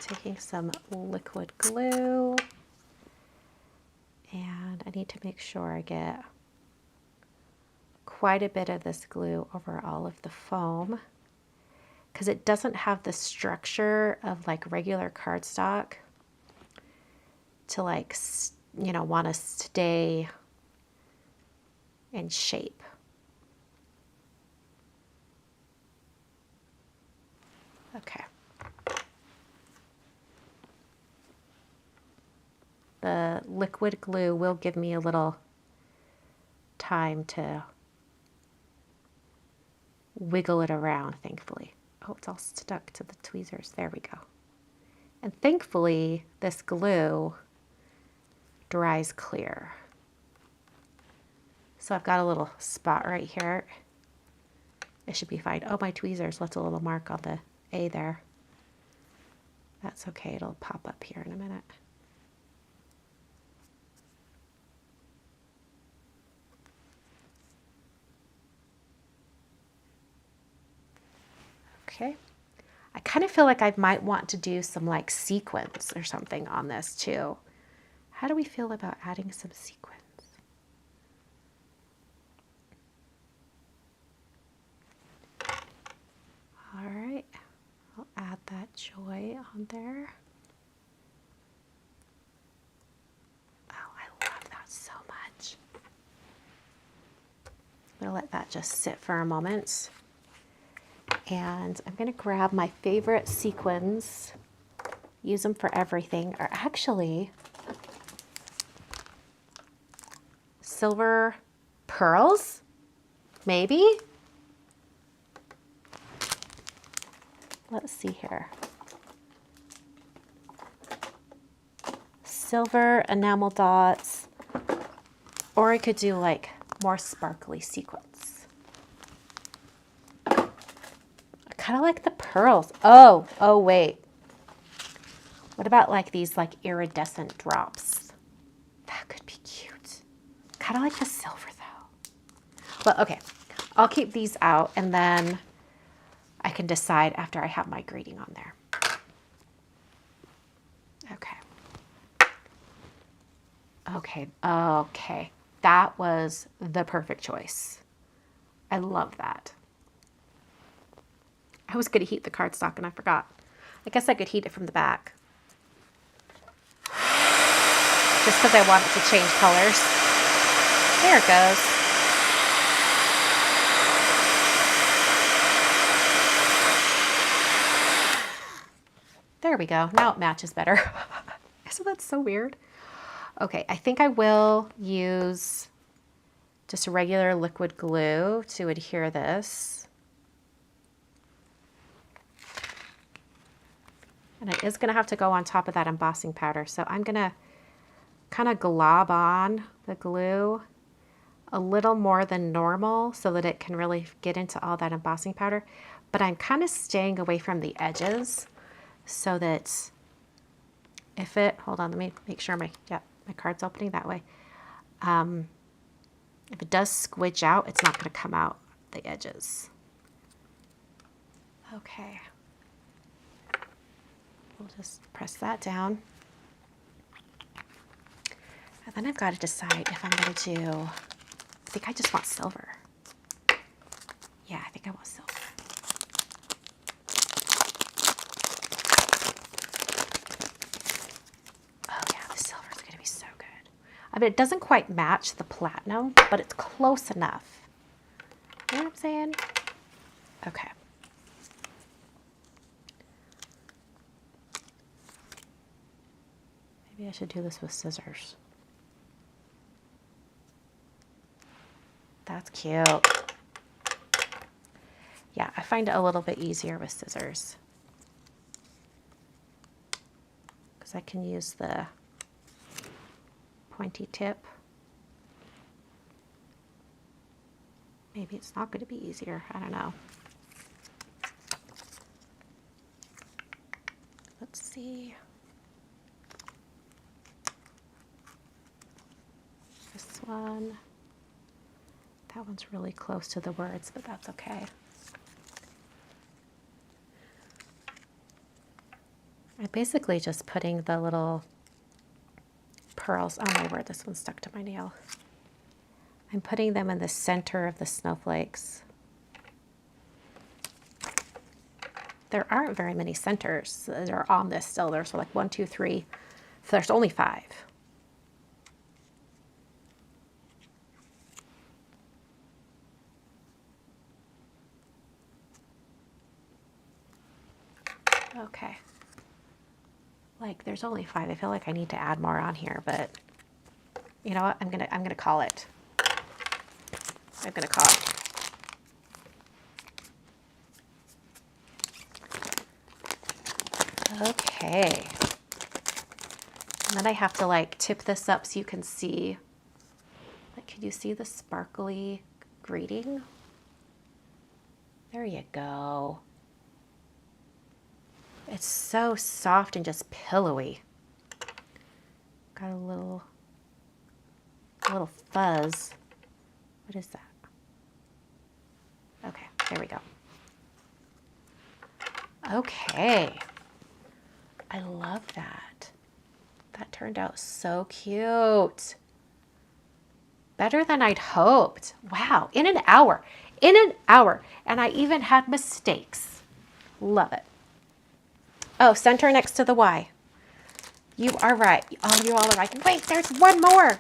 taking some liquid glue, and I need to make sure I get quite a bit of this glue over all of the foam because it doesn't have the structure of like regular cardstock to like, you know, want to stay in shape. Okay. The liquid glue will give me a little time to wiggle it around, thankfully. Oh, it's all stuck to the tweezers. There we go. And thankfully, this glue dries clear. So I've got a little spot right here. It should be fine. Oh, my tweezers left a little mark on the A there. That's okay. It'll pop up here in a minute. Okay. I kind of feel like I might want to do some like sequins or something on this too. How do we feel about adding some sequins? All right, I'll add that joy on there. Oh, I love that so much. I'm gonna let that just sit for a moment. And I'm gonna grab my favorite sequins, use them for everything, or actually silver pearls, maybe? Let's see here. Silver enamel dots, or I could do like more sparkly sequins. I kind of like the pearls. Oh wait. What about like these like iridescent drops? That could be cute. Kind of like the silver though. Well, okay, I'll keep these out and then I can decide after I have my greeting on there. Okay. That was the perfect choice. I love that. I was going to heat the cardstock and I forgot. I guess I could heat it from the back. Just because I want it to change colors. There it goes. There we go. Now it matches better. So that's so weird. Okay, I think I will use just regular liquid glue to adhere this. And it is going to have to go on top of that embossing powder. So I'm going to kind of glob on the glue a little more than normal so that it can really get into all that embossing powder. But I'm kind of staying away from the edges so that if it, hold on, let me make sure my card's opening that way. If it does squidge out, it's not going to come out the edges. Okay. We'll just press that down. And then I've got to decide if I'm going to do, I think I just want silver. Yeah, I think I want silver. Oh yeah, the silver is going to be so good. I mean, it doesn't quite match the platinum, but it's close enough. You know what I'm saying? Okay. Maybe I should do this with scissors. That's cute. Yeah, I find it a little bit easier with scissors because I can use the pointy tip. Maybe it's not going to be easier. I don't know. Let's see. This one. That one's really close to the words, but that's okay. I'm basically just putting the little pearls. Oh my word, this one stuck to my nail. I'm putting them in the center of the snowflakes. There aren't very many centers that are on this still. There's like 1, 2, 3. So there's only 5. Okay. Like there's only 5. I feel like I need to add more on here, but you know what? I'm gonna call it. I'm gonna call it. Okay. And then I have to like tip this up so you can see. Like, can you see the sparkly greeting? There you go. It's so soft and just pillowy. Got a little fuzz. What is that? Okay, there we go. Okay. I love that. That turned out so cute. Better than I'd hoped. Wow, in an hour. In an hour. And I even had mistakes. Love it. Oh, center next to the Y. You are right. Oh, you all are right. Wait, there's one more.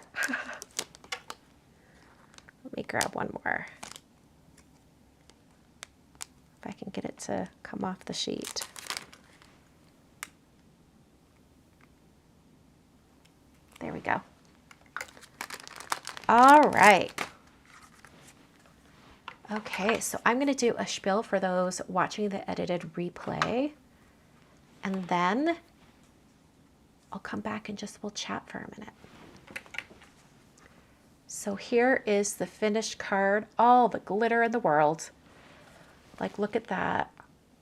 Let me grab one more. If I can get it to come off the sheet. There we go. All right. Okay, so I'm going to do a spiel for those watching the edited replay. And then I'll come back and just we'll chat for a minute. So here is the finished card. All the glitter in the world. Like, look at that.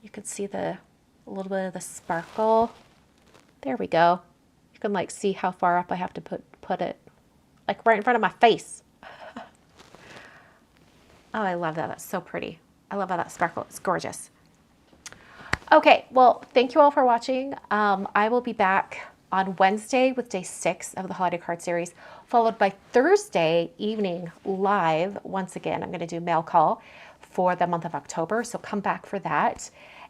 You can see a little bit of the sparkle. There we go. You can like see how far up I have to put it. Like right in front of my face. Oh, I love that. That's so pretty. I love how that sparkle. It's gorgeous. Okay, well, thank you all for watching. I will be back on Wednesday with day 6 of the holiday card series, followed by Thursday evening live. Once again, I'm going to do mail call for the month of October, so come back for that.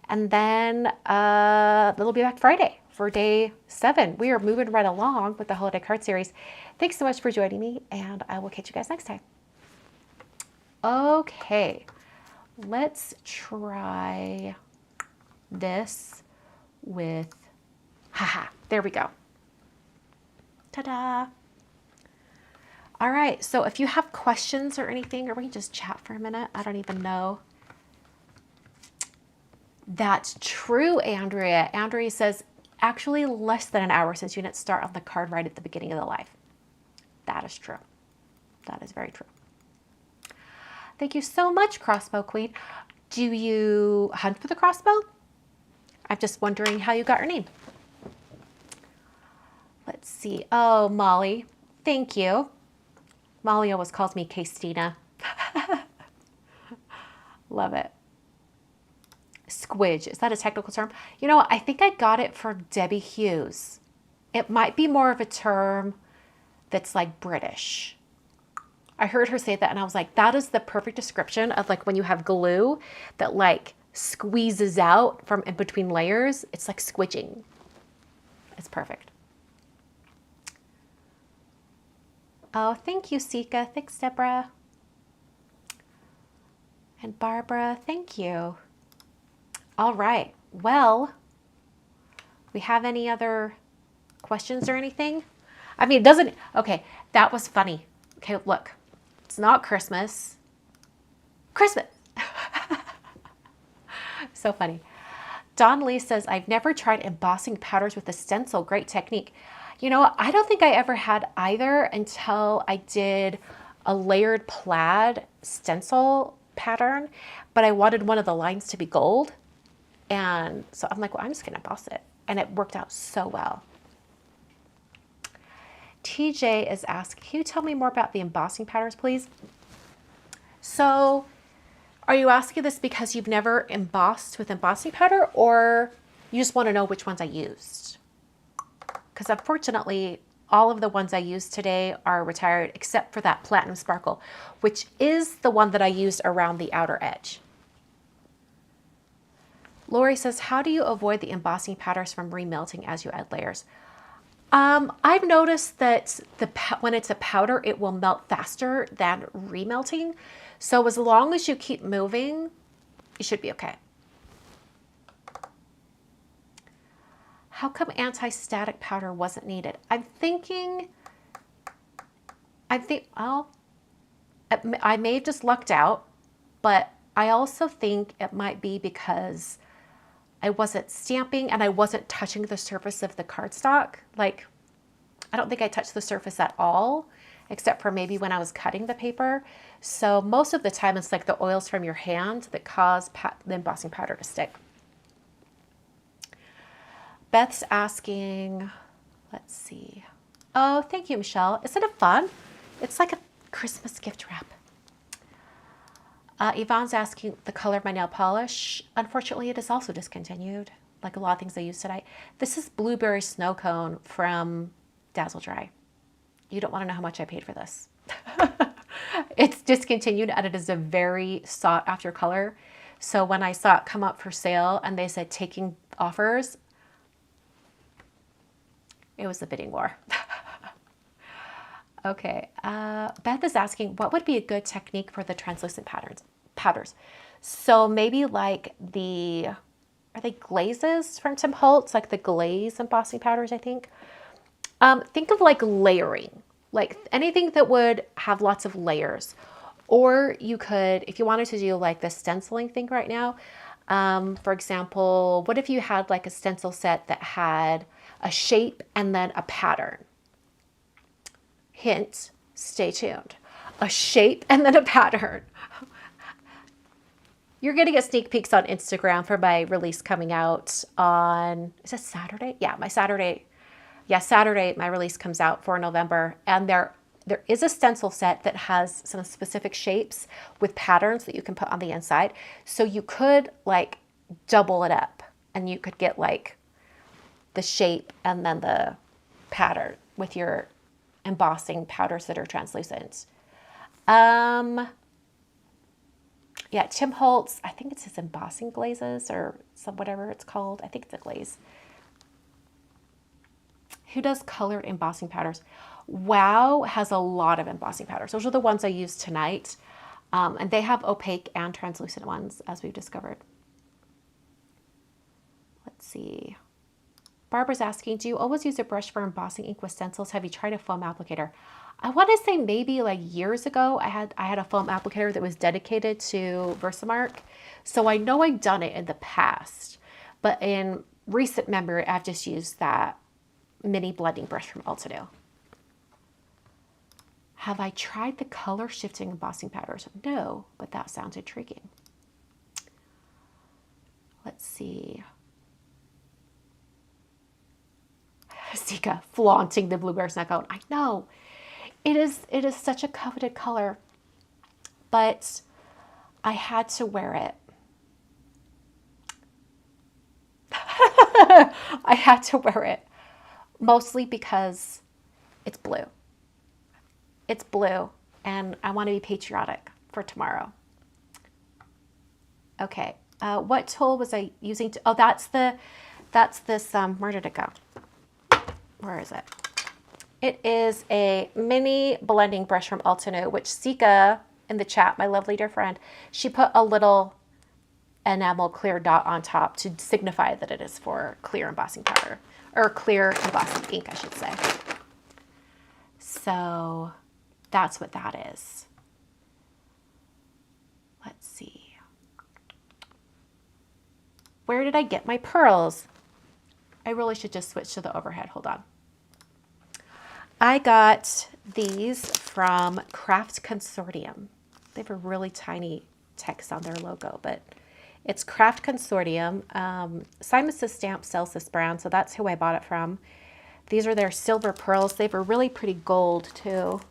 And then it'll be back Friday for day 7. We are moving right along with the holiday card series. Thanks so much for joining me, and I will catch you guys next time. Okay, let's try this with, haha, there we go. Ta-da. All right, so if you have questions or anything, or we can just chat for a minute, I don't even know. That's true, Andrea. Andrea says, actually less than an hour since units start on the card right at the beginning of the live. That is true. That is very true. Thank you so much, Crossbow Queen. Do you hunt for the crossbow? I'm just wondering how you got your name. Let's see. Oh, Molly. Thank you. Molly always calls me Castina. Love it. Squidge. Is that a technical term? You know, I think I got it from Debbie Hughes. It might be more of a term that's like British. I heard her say that and I was like, that is the perfect description of like when you have glue that like squeezes out from in between layers. It's like squidging. It's perfect. Oh, thank you, Sika. Thanks, Deborah. And Barbara, thank you. All right. Well, we have any other questions or anything? I mean, it doesn't, okay, that was funny. Okay, look. It's not Christmas. Christmas. So funny. Don Lee says, I've never tried embossing powders with a stencil. Great technique. You know, I don't think I ever had either until I did a layered plaid stencil pattern, but I wanted one of the lines to be gold. And so I'm like, well, I'm just going to emboss it. And it worked out so well. TJ is asking, can you tell me more about the embossing patterns, please? So are you asking this because you've never embossed with embossing powder, or you just want to know which ones I used? Because unfortunately, all of the ones I used today are retired except for that Platinum Sparkle, which is the one that I used around the outer edge. Lori says, how do you avoid the embossing powders from remelting as you add layers? I've noticed that when it's a powder, it will melt faster than remelting. So as long as you keep moving, you should be okay. How come anti-static powder wasn't needed? Oh, I may have just lucked out, but I also think it might be because I wasn't stamping and I wasn't touching the surface of the cardstock. Like, I don't think I touched the surface at all, except for maybe when I was cutting the paper. So most of the time it's like the oils from your hand that cause the embossing powder to stick. Beth's asking, let's see. Oh, thank you, Michelle. Isn't it fun? It's like a Christmas gift wrap. Yvonne's asking the color of my nail polish. Unfortunately, it is also discontinued, like a lot of things I use tonight. This is Blueberry Snowcone from Dazzle Dry. You don't want to know how much I paid for this. It's discontinued and it is a very sought after color. So when I saw it come up for sale and they said taking offers, it was a bidding war. Okay, Beth is asking, what would be a good technique for the translucent powders? So maybe like are they glazes from Tim Holtz? Like the glaze embossing powders, I think. Think of like layering, like anything that would have lots of layers. Or you could, if you wanted to do like the stenciling thing right now, for example, what if you had like a stencil set that had a shape and then a pattern? Hint, stay tuned. A shape and then a pattern. You're going to get sneak peeks on Instagram for my release coming out on, is it Saturday? Yeah, Saturday, my release comes out for November. And there is a stencil set that has some specific shapes with patterns that you can put on the inside. So you could like double it up and you could get like the shape and then the pattern with your embossing powders that are translucent. Yeah, Tim Holtz, I think it's his embossing glazes or whatever it's called. I think it's a glaze. Who does colored embossing powders? Wow has a lot of embossing powders. Those are the ones I used tonight. And they have opaque and translucent ones, as we've discovered. Let's see. Barbara's asking, do you always use a brush for embossing ink with stencils? Have you tried a foam applicator? I want to say maybe like years ago, I had a foam applicator that was dedicated to Versamark. So I know I've done it in the past, but in recent memory, I've just used that mini blending brush from Altenew. Have I tried the color shifting embossing powders? No, but that sounds intriguing. Let's see. Sika flaunting the blueberry Snocone. I know. It is such a coveted color, but I had to wear it. I had to wear it mostly because it's blue. It's blue and I want to be patriotic for tomorrow. Okay. What tool was I using to, oh, that's this, where did it go? Where is it? It is a mini blending brush from Altenew, which Sika in the chat, my lovely dear friend, she put a little enamel clear dot on top to signify that it is for clear embossing powder, or clear embossing ink, I should say. So that's what that is. Let's see. Where did I get my pearls? I really should just switch to the overhead. Hold on. I got these from Craft Consortium. They have a really tiny text on their logo, but it's Craft Consortium. Simon Says Stamp sells this brand, so that's who I bought it from. These are their silver pearls. They have a really pretty gold too.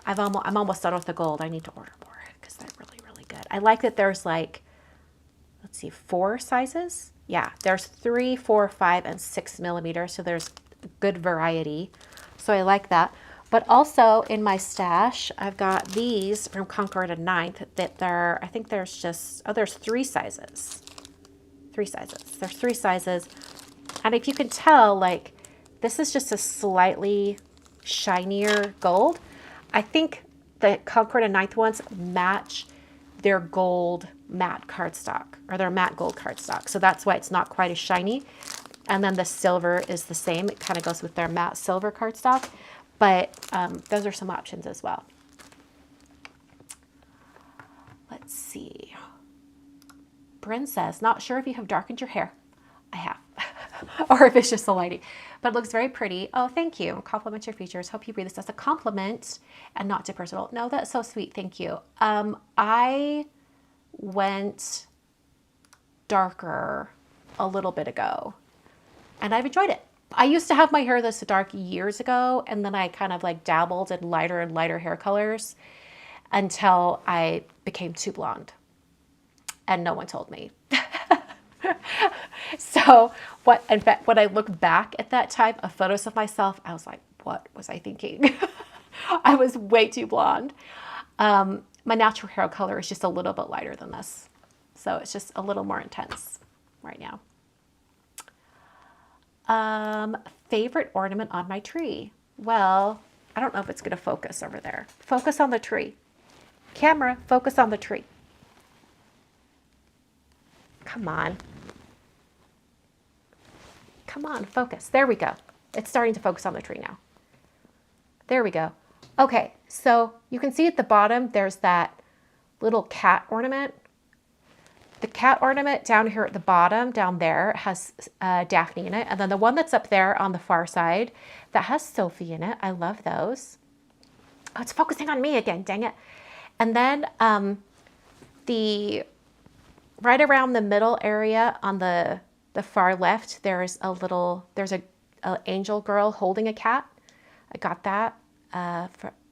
I'm almost done with the gold. I need to order more because they're really, really good. I like that there's like, let's see, 4 sizes. Yeah, there's 3, 4, 5, and 6 millimeters. So there's good variety. So I like that. But also in my stash, I've got these from Concord and Ninth that I think there's just, oh, there's 3 sizes. 3 sizes. There's 3 sizes. And if you can tell, like, this is just a slightly shinier gold. I think the Concord and Ninth ones match their gold matte cardstock, or their matte gold cardstock. So that's why it's not quite as shiny. And then the silver is the same. It kind of goes with their matte silver cardstock. But those are some options as well. Let's see. Bryn says, not sure if you have darkened your hair. I have. Or if it's just the lighting. But it looks very pretty. Oh, thank you. Compliment your features. Hope you read this as a compliment and not too personal. No, that's so sweet. Thank you. I went darker a little bit ago and I've enjoyed it. I used to have my hair this dark years ago, and then I kind of like dabbled in lighter and lighter hair colors. until I became too blonde. And no one told me. So in fact, when I look back at that time of photos of myself, I was like, what was I thinking? I was way too blonde. My natural hair color is just a little bit lighter than this. So it's just a little more intense right now. Favorite ornament on my tree? Well, I don't know if it's going to focus over there. Focus on the tree. Camera, focus on the tree. Come on. Come on, focus. There we go. It's starting to focus on the tree now. There we go. Okay, so you can see at the bottom, there's that little cat ornament. The cat ornament down here at the bottom, down there, has Daphne in it. And then the one that's up there on the far side, that has Sophie in it. I love those. Oh, it's focusing on me again, dang it. And then right around the middle area on the far left, there's a angel girl holding a cat. I got that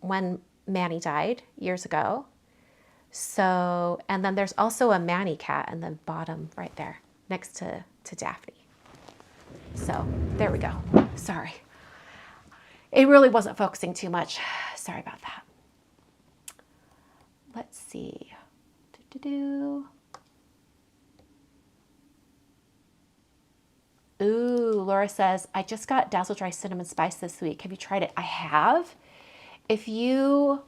when Manny died years ago. So, and then there's also a Manny cat in the bottom right there next to Daphne. So there we go. Sorry. It really wasn't focusing too much. Sorry about that. Let's see. Ooh, Laura says, I just got Dazzle Dry Cinnamon Spice this week. Have you tried it? I have. If you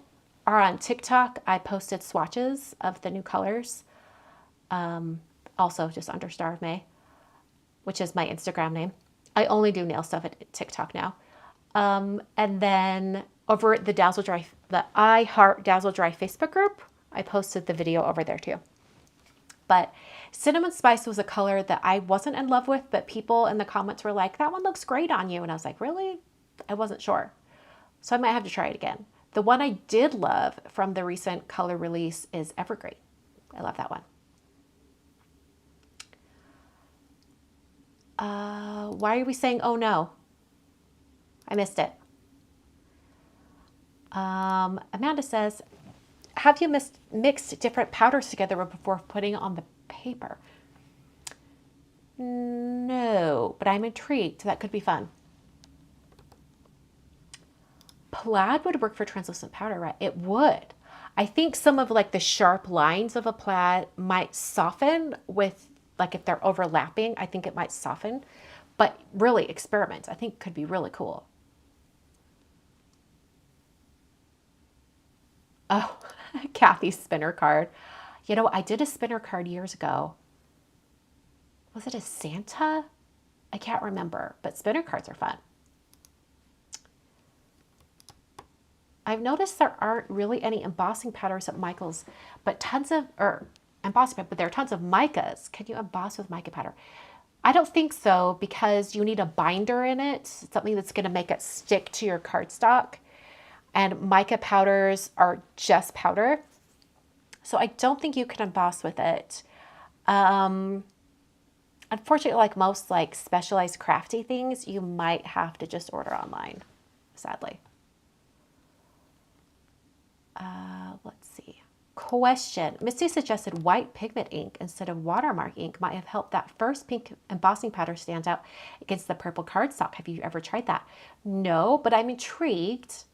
are on TikTok, I posted swatches of the new colors. Also just under Star of May, which is my Instagram name. I only do nail stuff at TikTok now. And then over at the I Heart Dazzle Dry Facebook group, I posted the video over there too. But Cinnamon Spice was a color that I wasn't in love with, but people in the comments were like, that one looks great on you. And I was like, really? I wasn't sure. So I might have to try it again. The one I did love from the recent color release is Evergreen. I love that one. Why are we saying, oh no? I missed it. Amanda says, have you mixed different powders together before putting on the paper? No, but I'm intrigued. That could be fun. Plaid would work for translucent powder, right? It would. I think some of like the sharp lines of a plaid might soften with, like if they're overlapping, I think it might soften. But really experiment. I think could be really cool. Oh, Kathy's spinner card. You know, I did a spinner card years ago. Was it a Santa? I can't remember, but spinner cards are fun. I've noticed there aren't really any embossing powders at Michael's, but there are tons of micas. Can you emboss with mica powder? I don't think so, because you need a binder in it, something that's going to make it stick to your cardstock. And mica powders are just powder. So I don't think you can emboss with it. Unfortunately, like most like specialized crafty things, you might have to just order online, sadly. Let's see. Question. Misty suggested white pigment ink instead of watermark ink might have helped that first pink embossing powder stand out against the purple cardstock. Have you ever tried that? No, but I'm intrigued.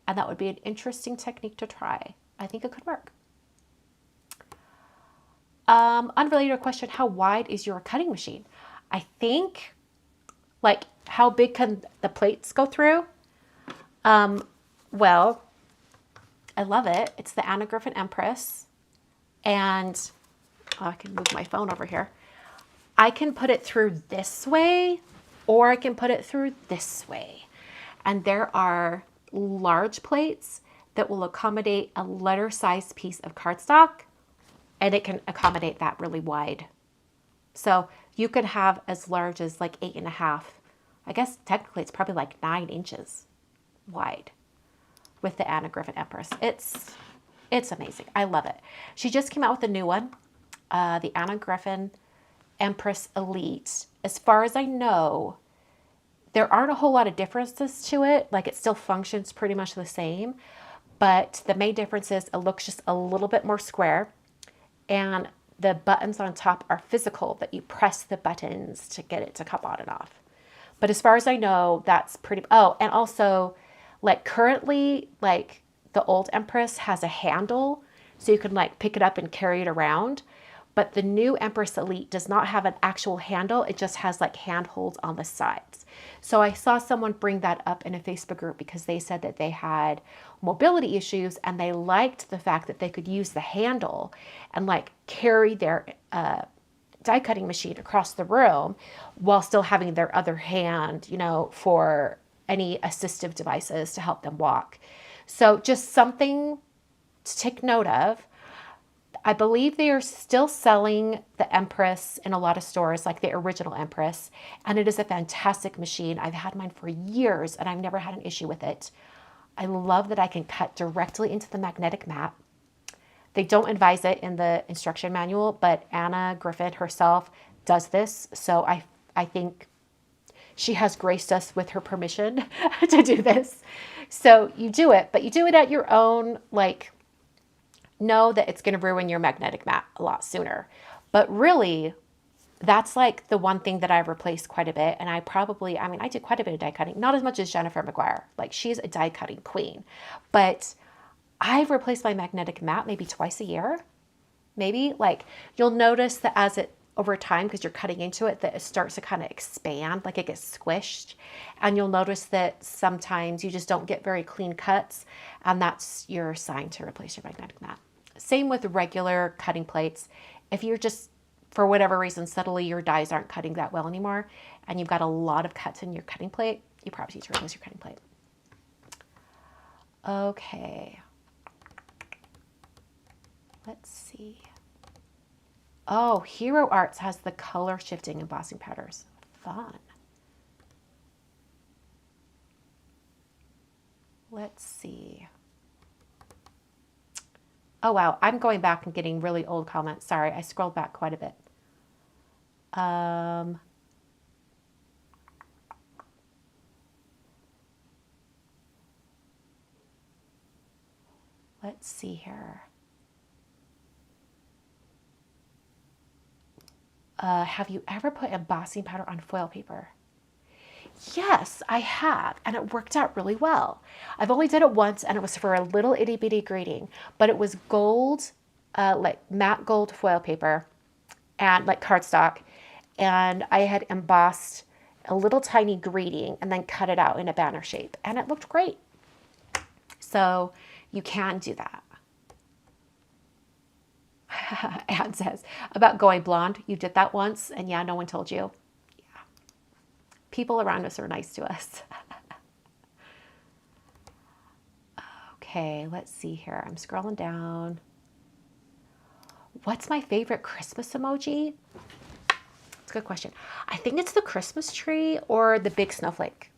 And that would be an interesting technique to try. I think it could work. Unrelated question, how wide is your cutting machine? I think, like, how big can the plates go through? Well, I love it. It's the Anna Griffin Empress. And I can move my phone over here. I can put it through this way, or I can put it through this way. And there are large plates that will accommodate a letter-sized piece of cardstock, and it can accommodate that really wide. So you could have as large as like 8.5. I guess technically it's probably like 9 inches wide with the Anna Griffin Empress. It's amazing. I love it. She just came out with a new one, the Anna Griffin Empress Elite. As far as I know, there aren't a whole lot of differences to it. Like, it still functions pretty much the same, but the main difference is it looks just a little bit more square, and the buttons on top are physical, that you press the buttons to get it to come on and off. But as far as I know, that's pretty, oh, and also like currently, like the old Empress has a handle, so you can like pick it up and carry it around. But the new Empress Elite does not have an actual handle. It just has like handholds on the sides. So I saw someone bring that up in a Facebook group because they said that they had mobility issues and they liked the fact that they could use the handle and like carry their die cutting machine across the room while still having their other hand, you know, for any assistive devices to help them walk. So just something to take note of. I believe they are still selling the Empress in a lot of stores, like the original Empress, and it is a fantastic machine. I've had mine for years and I've never had an issue with it. I love that I can cut directly into the magnetic mat. They don't advise it in the instruction manual, but Anna Griffin herself does this, so I think she has graced us with her permission to do this. So you do it, but you do it at your own, like, know that it's going to ruin your magnetic mat a lot sooner. But really, that's like the one thing that I've replaced quite a bit. And I did quite a bit of die cutting, not as much as Jennifer McGuire. Like, she's a die cutting queen. But I've replaced my magnetic mat maybe twice a year. Maybe, like, you'll notice that as it, over time, because you're cutting into it, that it starts to kind of expand, like it gets squished. And you'll notice that sometimes you just don't get very clean cuts. And that's your sign to replace your magnetic mat. Same with regular cutting plates. If you're just, for whatever reason, suddenly your dies aren't cutting that well anymore, and you've got a lot of cuts in your cutting plate, you probably need to replace your cutting plate. Okay. Let's see. Oh, Hero Arts has the color shifting embossing powders. Fun. Let's see. Oh, wow. I'm going back and getting really old comments. Sorry, I scrolled back quite a bit. Let's see here. Have you ever put embossing powder on foil paper? Yes, I have, and it worked out really well. I've only done it once, and it was for a little itty bitty greeting, but it was gold, like matte gold foil paper, and like cardstock, and I had embossed a little tiny greeting and then cut it out in a banner shape, and it looked great. So you can do that. Anne says, about going blonde, you did that once, and yeah, no one told you. Yeah. People around us are nice to us. Okay, let's see here. I'm scrolling down. What's my favorite Christmas emoji? That's a good question. I think it's the Christmas tree or the big snowflake,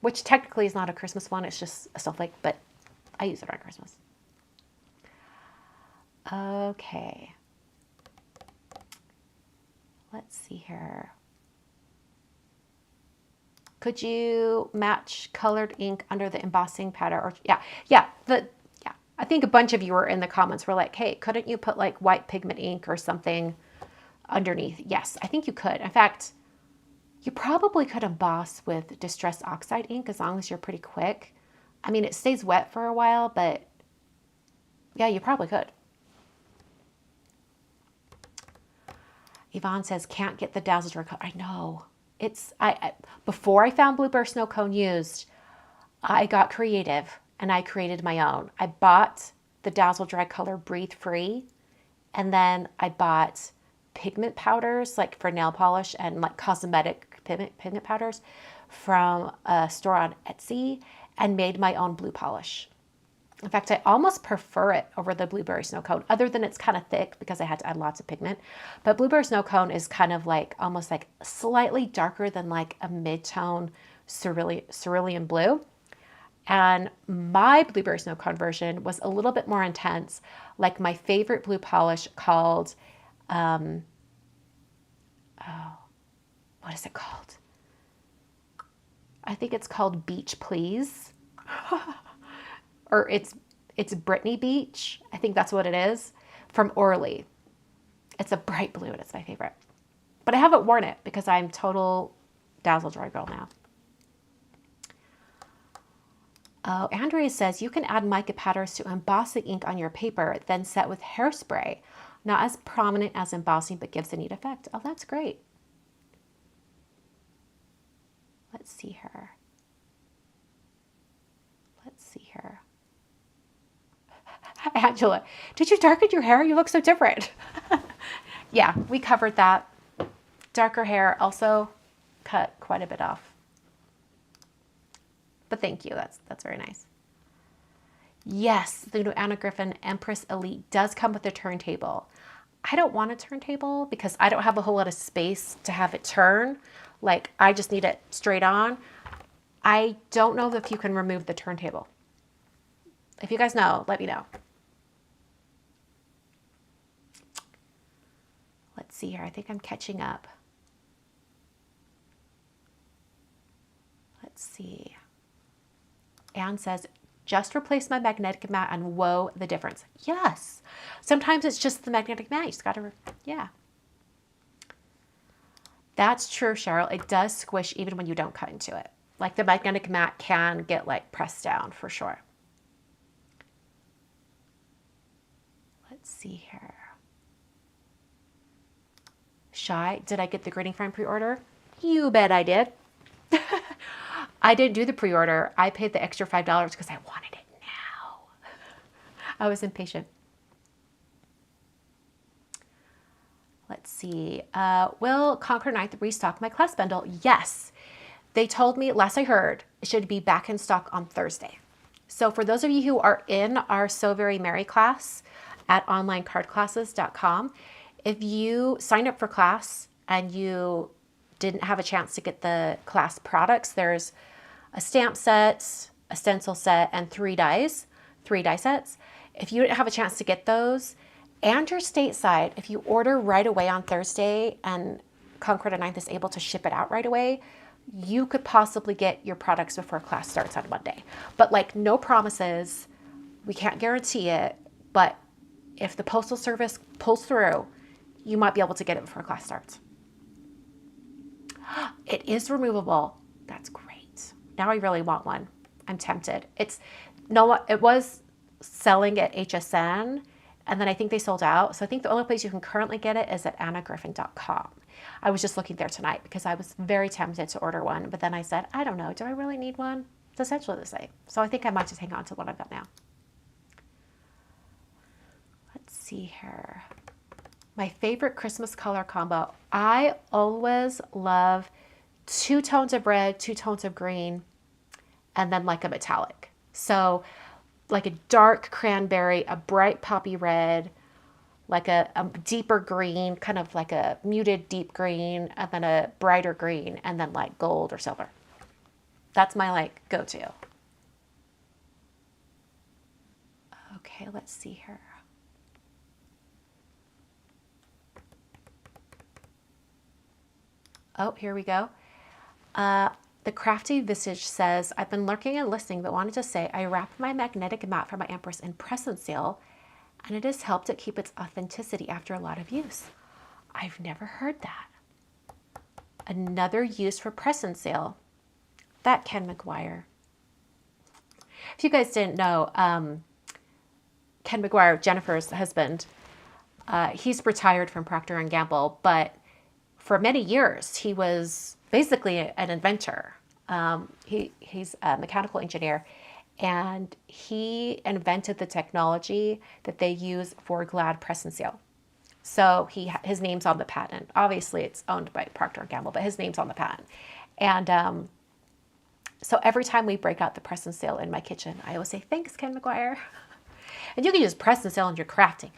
which technically is not a Christmas one. It's just a snowflake, but I use it on Christmas. Okay. Let's see here. Could you match colored ink under the embossing powder? Or yeah. I think a bunch of you were in the comments were like, hey, couldn't you put like white pigment ink or something underneath? Yes, I think you could. In fact, you probably could emboss with Distress Oxide ink as long as you're pretty quick. I mean, it stays wet for a while, but yeah, you probably could. Yvonne says, can't get the Dazzle dry color. I know. Before I found Blueberry Snocone used, I got creative and I created my own. I bought the Dazzle Dry Color Breathe Free, and then I bought pigment powders like for nail polish and like cosmetic pigment powders from a store on Etsy and made my own blue polish. In fact, I almost prefer it over the Blueberry Snocone, other than it's kind of thick because I had to add lots of pigment. But Blueberry Snocone is kind of like almost like slightly darker than like a mid-tone cerulean blue. And my Blueberry Snocone version was a little bit more intense, like my favorite blue polish called, what is it called? I think it's called Beach Please. Or it's It's Brittany Beach. I think that's what it is, from Orly. It's a bright blue and it's my favorite. But I haven't worn it because I'm total Dazzle dry girl now. Oh, Andrea says you can add mica patterns to emboss the ink on your paper, then set with hairspray. Not as prominent as embossing, but gives a neat effect. Oh, that's great. Let's see her. Let's see her. Angela, did you darken your hair? You look so different. Yeah, we covered that. Darker hair also cut quite a bit off. But thank you, that's very nice. Yes, the new Anna Griffin Empress Elite does come with a turntable. I don't want a turntable because I don't have a whole lot of space to have it turn. Like, I just need it straight on. I don't know if you can remove the turntable. If you guys know, let me know. Let's see here. I think I'm catching up. Let's see. Anne says, just replace my magnetic mat and whoa, the difference. Yes. Sometimes it's just the magnetic mat. You just got to, yeah. That's true, Cheryl. It does squish even when you don't cut into it. Like the magnetic mat can get like pressed down for sure. Let's see here. Shy, did I get the greeting frame pre-order? You bet I did. I didn't do the pre-order. I paid the extra $5 because I wanted it now. I was impatient. Let's see. Will Conquer Ninth restock my class bundle? Yes. They told me, last I heard, it should be back in stock on Thursday. So for those of you who are in our So Very Merry class at onlinecardclasses.com, if you signed up for class and you didn't have a chance to get the class products, there's a stamp set, a stencil set, and 3 die sets. If you didn't have a chance to get those, and you're stateside, if you order right away on Thursday and Concord and Ninth is able to ship it out right away, you could possibly get your products before class starts on Monday. But like, no promises. We can't guarantee it. But if the postal service pulls through, you might be able to get it before class starts. It is removable. That's great. Now I really want one. I'm tempted. It was selling at HSN, and then I think they sold out. So I think the only place you can currently get it is at annagriffin.com. I was just looking there tonight because I was very tempted to order one, but then I said, I don't know, do I really need one? It's essentially the same. So I think I might just hang on to what I've got now. Let's see here. My favorite Christmas color combo. I always love 2 tones of red, 2 tones of green, and then like a metallic. So like a dark cranberry, a bright poppy red, like a deeper green, kind of like a muted deep green, and then a brighter green, and then like gold or silver. That's my like go-to. Okay, let's see here. Oh, here we go. The Crafty Visage says, I've been lurking and listening, but wanted to say I wrapped my magnetic mat for my Empress in press and seal, and it has helped it keep its authenticity after a lot of use. I've never heard that. Another use for press and seal. That Ken McGuire. If you guys didn't know, Ken McGuire, Jennifer's husband, he's retired from Procter & Gamble, but for many years, he was basically an inventor. He's a mechanical engineer, and he invented the technology that they use for Glad press and seal. So his name's on the patent. Obviously, it's owned by Procter & Gamble, but his name's on the patent. And so every time we break out the press and seal in my kitchen, I always say, thanks, Ken McGuire. And you can use press and seal in your crafting,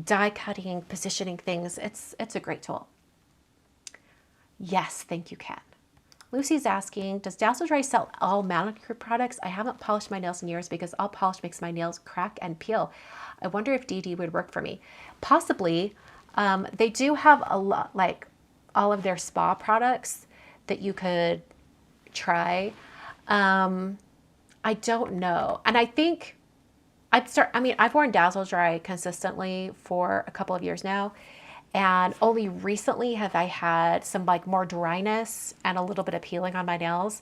die cutting, positioning things. It's a great tool. Yes, thank you, Ken. Lucy's asking, does Dazzle Dry sell all manicure products? I haven't polished my nails in years because all polish makes my nails crack and peel. I wonder if DD would work for me. Possibly. They do have a lot, like all of their spa products that you could try. I don't know. And I think I've worn Dazzle Dry consistently for a couple of years now. And only recently have I had some like more dryness and a little bit of peeling on my nails.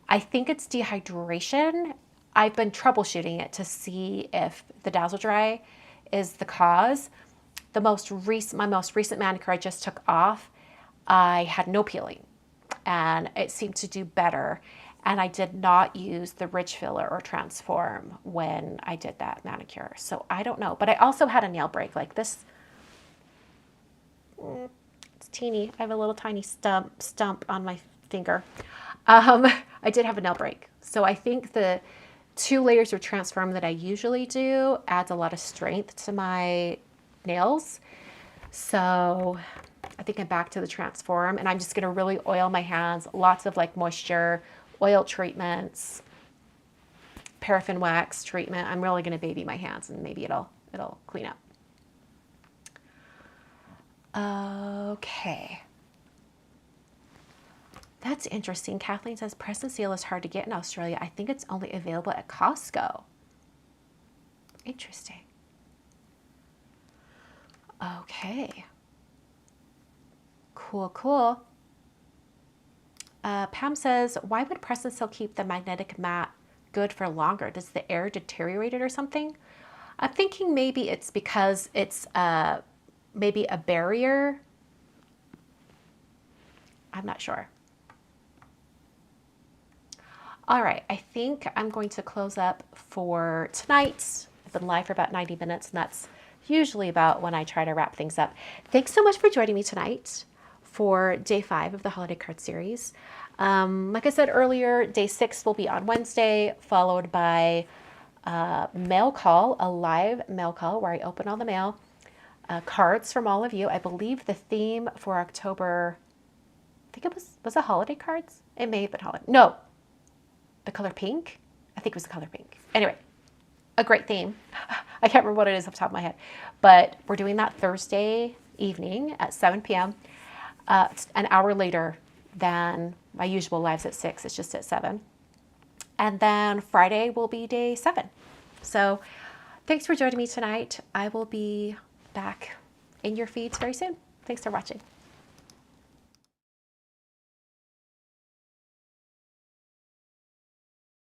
I think it's dehydration. I've been troubleshooting it to see if the Dazzle Dry is the cause. My most recent manicure I just took off, I had no peeling and it seemed to do better. And I did not use the Ridge Filler or Transform when I did that manicure. So I don't know. But I also had a nail break like this. It's teeny. I have a little tiny stump on my finger. I did have a nail break. So I think the 2 layers of Transform that I usually do adds a lot of strength to my nails. So I think I'm back to the Transform, and I'm just going to really oil my hands. Lots of like moisture, oil treatments, paraffin wax treatment. I'm really going to baby my hands, and maybe it'll clean up. Okay. That's interesting. Kathleen says press and seal is hard to get in Australia. I think it's only available at Costco. Interesting. Okay. Cool, cool. Pam says, why would press and seal keep the magnetic mat good for longer? Does the air deteriorate it or something? I'm thinking maybe it's because it's maybe a barrier. I'm not sure. All right, I think I'm going to close up for tonight. I've been live for about 90 minutes, and that's usually about when I try to wrap things up. Thanks so much for joining me tonight for day 5 of the holiday card series. Like I said earlier, day 6 will be on Wednesday, followed by mail call, a live mail call where I open all the mail. Cards from all of you. I believe the theme for October, I think it was it holiday cards? It may have been holiday. No, the color pink. I think it was the color pink. Anyway, a great theme. I can't remember what it is off the top of my head, but we're doing that Thursday evening at 7 p.m. It's an hour later than my usual lives at 6. It's just at 7. And then Friday will be day 7. So thanks for joining me tonight. I will be back in your feeds very soon. Thanks for watching.